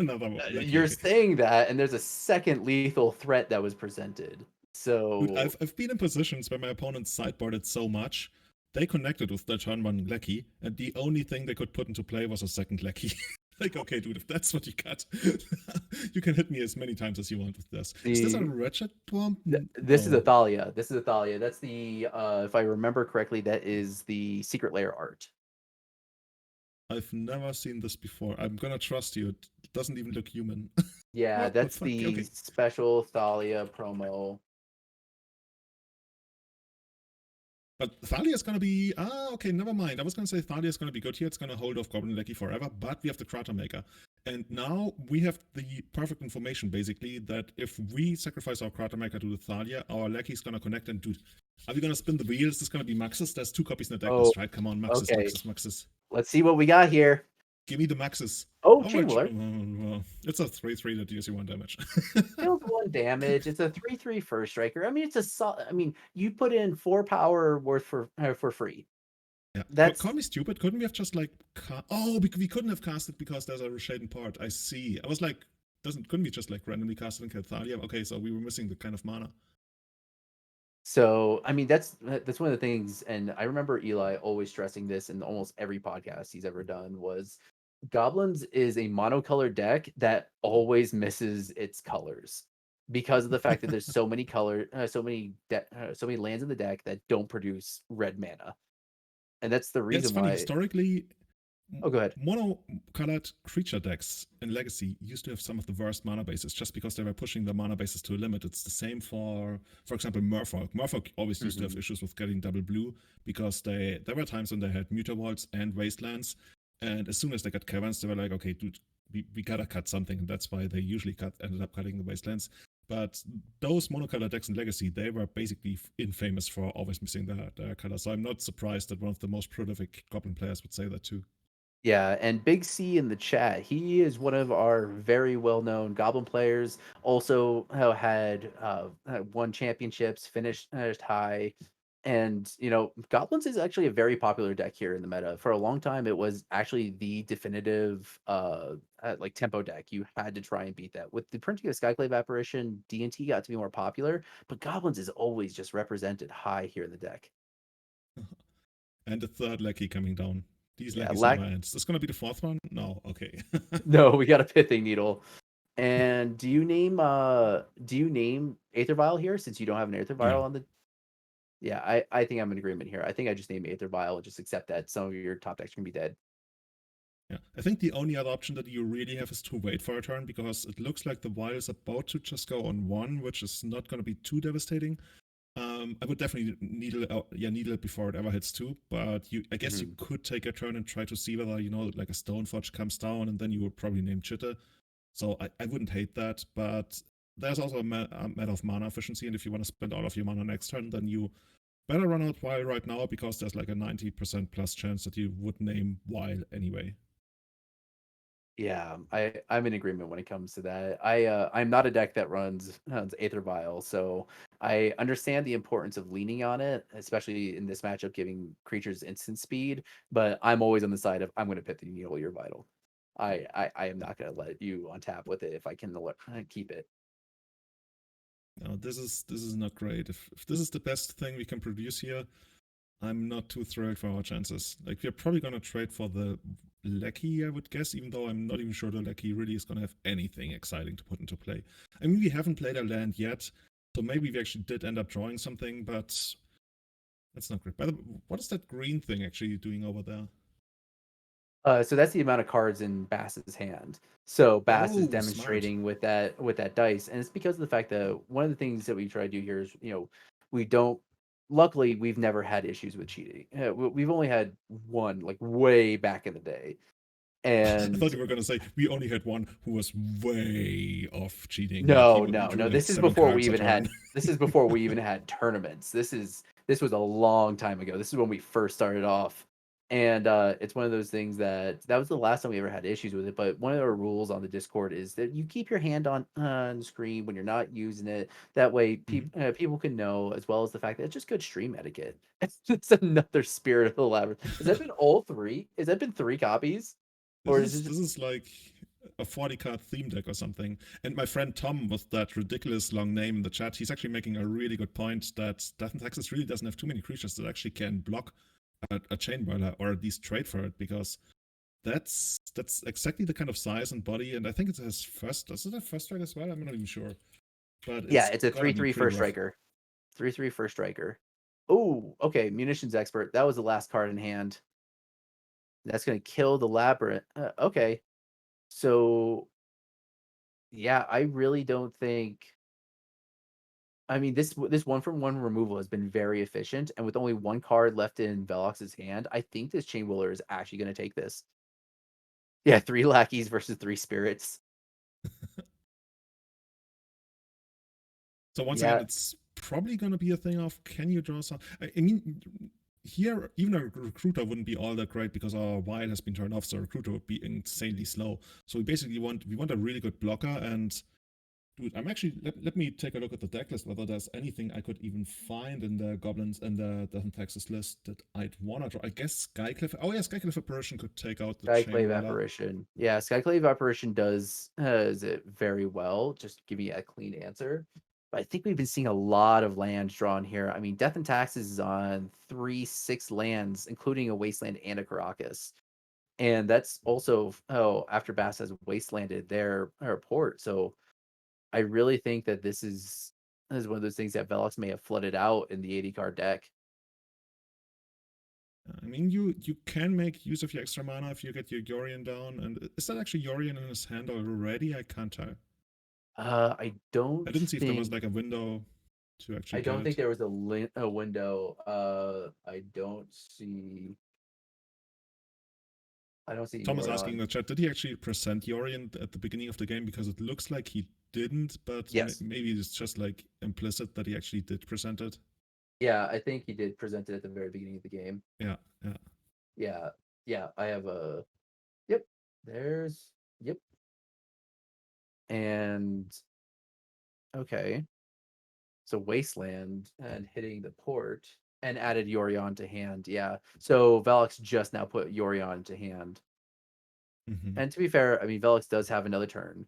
another Lackey. You're Okay, saying that, and there's a second lethal threat that was presented. dude, So I've been in positions where my opponents sideboarded so much they connected with their turn 1 Lackey, and the only thing they could put into play was a second Lackey. Like, okay, dude, if that's what you got, you can hit me as many times as you want with this. Is this a the Wretched Bomb? this is No, Athalia. This is Athalia. That's the if I remember correctly, that is the secret layer art. I've never seen this before. I'm gonna trust you. It doesn't even look human. Yeah, What the that's fuck? the Okay. special Thalia promo. But Thalia is gonna be okay, never mind. I was gonna say Thalia is gonna be good here. It's gonna hold off Goblin Lecky forever, but we have the Krater Maker. And now we have the perfect information basically that if we sacrifice our Krater Maker to the Thalia, our Lecky is gonna connect and dude. Are we gonna spin the wheels? Is this gonna be Maxis? There's 2 copies in the deck, Oh, that's right. Come on, Maxis, okay. Maxis, Maxis. Let's see what we got here. Give me the Maxis. Oh, Oh, Chain Whirler. it's a 3/3 that deals you 1 damage. Deals 1 damage. It's a 3/3 first striker. I mean, I mean, you put in 4 power worth for free. Yeah, That's call me stupid. Couldn't we have just like we couldn't have cast it because there's a Reshaden part. I see. I was like, couldn't we just like randomly cast it in Cathalia? Okay, so we were missing the kind of mana. So, I mean, that's one of the things, and I remember Eli always stressing this in almost every podcast he's ever done was Goblins is a monocolored deck that always misses its colors because of the fact that there's so many lands in the deck that don't produce red mana, and that's the Yeah, it's reason funny. why. Historically, Oh, go ahead. mono-colored creature decks in Legacy used to have some of the worst mana bases just because they were pushing the mana bases to a limit. It's the same for example, Merfolk. Merfolk always used to have Mhm. issues with getting double blue because there were times when they had Mutavaults and Wastelands, and as soon as they got Caverns, they were like, okay, dude, we gotta cut something, and that's why they usually ended up cutting the Wastelands. But those monocolored decks in Legacy, they were basically infamous for always missing their color. So I'm not surprised that one of the most prolific Goblin players would say that too. Yeah, and Big C in the chat, he is one of our very well-known Goblin players. Also, had won championships, finished high, and Goblins is actually a very popular deck here in the meta. For a long time, it was actually the definitive like tempo deck. You had to try and beat that. With the printing of Skyclave Apparition, D&T got to be more popular, but Goblins is always just represented high here in the deck. And the third Lecky coming down. These Yeah, Leckies never ends. Is this gonna be the fourth one? No. Okay. no, we got a Pithing Needle. And do you name Aether Vial here since you don't have an Aether Yeah. Vial on the Yeah, I think I'm in agreement here. I think I just name Aether Vial and just accept that some of your top decks are gonna be dead. Yeah. I think the only other option that you really have is to wait for a turn because it looks like the vial is about to just go on 1, which is not gonna be too devastating. I would definitely needle it before it ever hits 2, but I guess you Mhm. could take a turn and try to see whether, like a Stoneforge comes down and then you would probably name Chitta. So I wouldn't hate that, but there's also a matter of mana efficiency, and if you want to spend all of your mana next turn, then you better run out While right now because there's like a 90% plus chance that you would name While anyway. Yeah, I'm in agreement when it comes to that. I'm not a deck that runs Aether Vial, so I understand the importance of leaning on it, especially in this matchup, giving creatures instant speed. But I'm always on the side of I'm going to pit the needle. You're vital. I am not going to let you on tap with it if I can keep it. Now, this is not great. If this is the best thing we can produce here, I'm not too thrilled for our chances. Like we're probably gonna trade for the Lecky, I would guess, even though I'm not even sure the Lecky really is going to have anything exciting to put into play. I mean, we haven't played a land yet, so maybe we actually did end up drawing something, but that's not great. By the way, what is that green thing actually doing over there? So that's the amount of cards in Bass's hand. So Bass is Oh, smart. demonstrating with that dice, and it's because of the fact that one of the things that we try to do here is, we don't. Luckily, we've never had issues with cheating. We've only had one, like way back in the day, I thought and you were going to say we only had one who was way off cheating. Like he no, would no, drew no. like This is 7 before we cards a even turn. had. This is before we even had tournaments. This was a long time ago. This is when we first started off, and it's one of those things that was the last time we ever had issues with it. But one of our rules on the Discord is that you keep your hand on the screen when you're not using it. That way, Mhm. people can know, as well as the fact that it's just good stream etiquette. It's another Spirit of the Labyrinth. Has that been all three? Has that been three copies, This or is is it? this is like a 40 card theme deck or something. And my friend Tom with that ridiculous long name in the chat, he's actually making a really good point that Death and Taxes really doesn't have too many creatures that actually can block a chain whirler or at least trade for it, because that's exactly the kind of size and body. And I think it has first. Does it have first strike as well? I'm not even sure, but Yeah, it's it's a gotta three be three pretty first rough. striker. 3/3 first striker. Oh, okay. Munitions expert. That was the last card in hand. That's gonna kill the labyrinth. Okay. So yeah, I really don't think. I mean, this one from one removal has been very efficient, and with only one card left in Velox's hand, I think this Chain Wheeler is actually going to take this. Yeah, three lackeys versus three spirits. So once again, Yeah, it's probably going to be a thing of can you draw some. I mean, here even a recruiter wouldn't be all that great because our wild has been turned off, so a recruiter would be insanely slow. So we basically want a really good blocker. And dude, I'm actually let me take a look at the deck list whether there's anything I could even find in the Goblins and the Death and Taxes list that I'd wanna draw. I guess Skycliff. Oh yeah, Skycliff Apparition could take out the Chain Skyclave Whirler. apparition. Yeah, Skyclave apparition does it very well. Just give me a clean answer. But I think we've been seeing a lot of lands drawn here. I mean, Death and Taxes is on 3/6 lands, including a Wasteland and a Caracas. And that's also after Bass has wastelanded their port. So I really think that this is one of those things that Velox may have flooded out in the 80 card deck. I mean, you can make use of your extra mana if you get your Yorion down. And is that actually Yorion in his hand already? I can't tell. I I don't didn't see if there was think like a window to actually I get don't think it. there was a window. I don't see Tom is asking in Yorion. the chat, did he actually present Yorion at the beginning of the game? Because it looks like he didn't, but Yes. maybe it's just like implicit that he actually did present it. Yeah, I think he did present it at the very beginning of the game. Yeah, yeah. Yeah. Yeah, I have a yep. There's yep. And okay. So Wasteland and hitting the port and added Yorion to hand. Yeah. So Velox just now put Yorion to hand. Mm-hmm. And to be fair, I mean Velox does have another turn.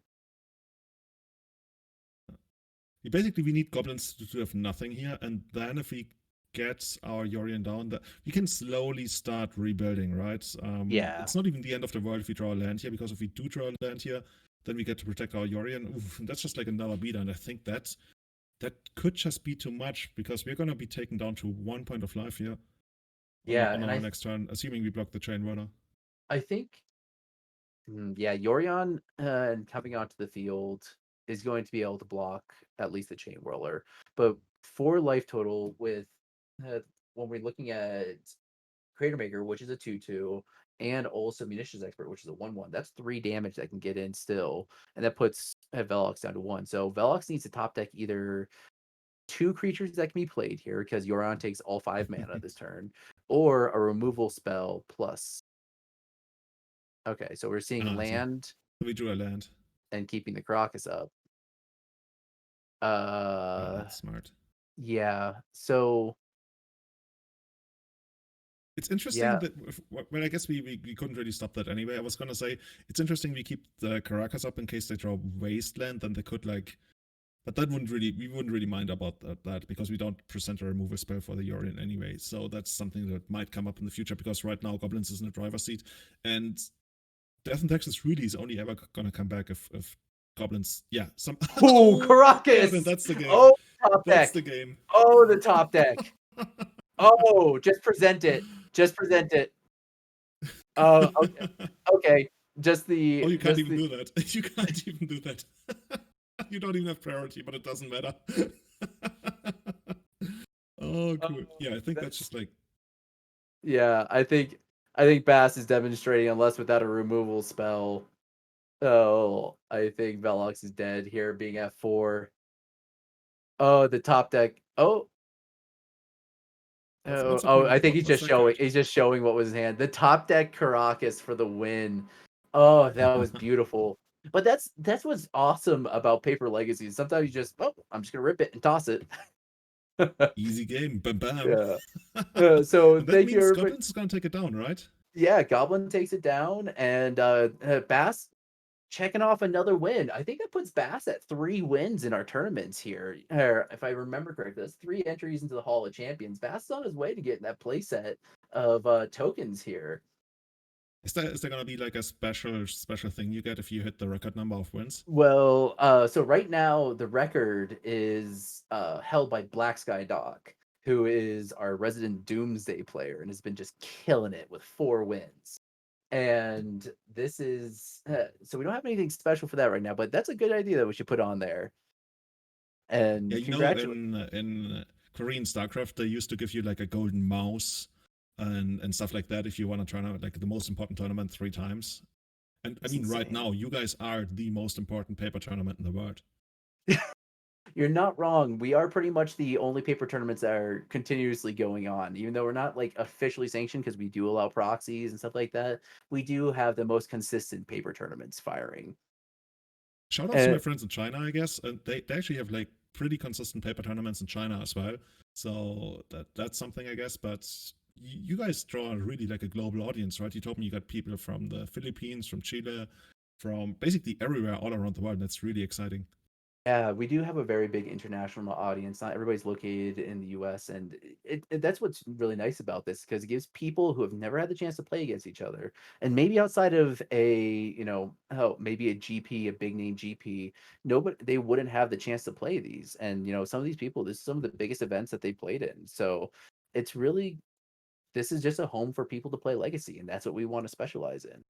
Basically, we need goblins to have nothing here, and then if we get our Yorion down, we can slowly start rebuilding, right? Yeah. It's not even the end of the world if we draw a land here, because if we do draw a land here, then we get to protect our Yorion. Oof, that's just like another beat, and I think that could just be too much, because we're going to be taken down to 1 point of life here Yeah, on and our next turn, assuming we block the chain runner. I think yeah, Yorion and coming onto the field is going to be able to block at least the chain whirler. But for life total with uh, when we're looking at Crater Maker, which is a 2/2, and also Munitions Expert, which is a 1/1. That's 3 damage that can get in still, and that puts Velox down to 1. So Velox needs to top deck either 2 creatures that can be played here because Yorion takes all 5 mana this turn, or a removal spell plus. Okay, so we're seeing So land we drew a land. and keeping the Caracas up. Yeah, Uh, that's smart. yeah. So It's interesting yeah, that, well, I guess we couldn't really stop that anyway. I was gonna say it's interesting we keep the Caracas up in case they draw Wasteland, then they could like, but we wouldn't really mind about that because we don't present a removal spell for the Yorion anyway. So that's something that might come up in the future, because right now Goblins is in the driver's seat, and Death and Taxes really is only ever gonna come back if Goblins, yeah, some. Oh, Oh my god, and Caracas! that's the game. Oh, top That's deck. the game. Oh, the top deck. Oh, just present it. Just present it. Oh, okay. Okay. Just Oh, the you can't just even the do that. You can't even do that. You don't even have priority, but it doesn't matter. Oh, oh, cool. Yeah, I think that's that's just like. yeah, I think Bass is demonstrating unless without a removal spell. Oh, I think Velox is dead here being at 4. Oh, the top deck. Oh, What's oh, happening I now? think he's What's just that showing card? he's just showing what was his hand. The top deck Caracas for the win. Oh, that was beautiful. But that's what's awesome about Paper Legacy. Sometimes you just, oh, I'm just gonna rip it and toss it. Easy game. Bam bam. Yeah. So And that thank you means everybody. Goblins is gonna take it down, right? Yeah, Goblin takes it down, and Bass checking off another win. I think that puts Bass at 3 wins in our tournaments here. If I remember correctly, that's 3 entries into the Hall of Champions. Bass is on his way to getting that playset of tokens here. Is there gonna be like a special thing you get if you hit the record number of wins? Well, so right now the record is held by Black Sky Doc, who is our resident Doomsday player and has been just killing it with 4 wins. And this is so we don't have anything special for that right now, but that's a good idea that we should put on there. Yeah, And you know, congratulations. in Korean StarCraft, they used to give you like a golden mouse and stuff like that if you want to try out like the most important tournament 3 times. And I It's mean, right insane. now, you guys are the most important paper tournament in the world. You're not wrong. We are pretty much the only paper tournaments that are continuously going on, even though we're not like officially sanctioned because we do allow proxies and stuff like that. We do have the most consistent paper tournaments firing. Shout outs to my And friends in China, I guess. And they actually have like pretty consistent paper tournaments in China as well. So that's something, I guess. But you guys draw really like a global audience, right? You told me you got people from the Philippines, from Chile, from basically everywhere all around the world. And that's really exciting. yeah, we do have a very big international audience. Not everybody's located in the US, and that's what's really nice about this because it gives people who have never had the chance to play against each other, and maybe outside of maybe a GP, a big name GP, nobody they wouldn't have the chance to play these. And some of these people, this is some of the biggest events that they played in. So it's really this is just a home for people to play Legacy, and that's what we want to specialize in.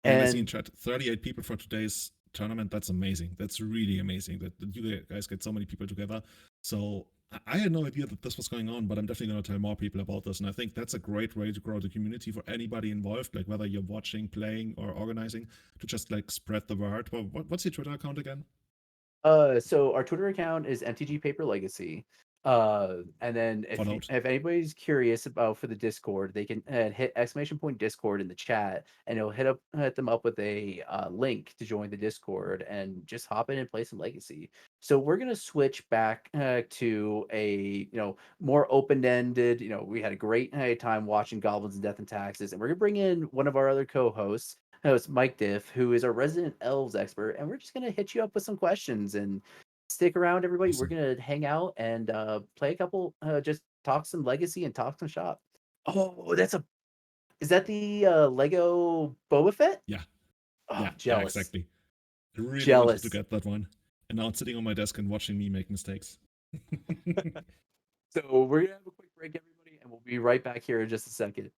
Yeah, and I see in And chat 38 people for today's tournament. That's amazing. That's really amazing that you guys get so many people together. So I had no idea that this was going on, but I'm definitely going to tell more people about this. And I think that's a great way to grow the community for anybody involved, like whether you're watching, playing, or organizing, to just like spread the word. Well, what's your Twitter account again? So our Twitter account is MTG Paper Legacy. And then Followed. if anybody's curious about for the Discord, they can hit exclamation point Discord in the chat, and it'll hit them up with a link to join the Discord and just hop in and play some Legacy. So we're gonna switch back to a more open ended. We had a great time watching Goblins and Death and Taxes, and we're gonna bring in one of our other co-hosts. Host Mike Diff, who is our resident elves expert, and we're just gonna hit you up with some questions and stick around, everybody. We're Awesome. gonna hang out and play a couple, just talk some Legacy and talk some shop. Oh, is that the Lego Boba Fett? Yeah, Oh, yeah, jealous, exactly. I really wanted to jealous. get that one. And now it's sitting on my desk and watching me make mistakes. So we're gonna have a quick break, everybody, and we'll be right back here in just a second.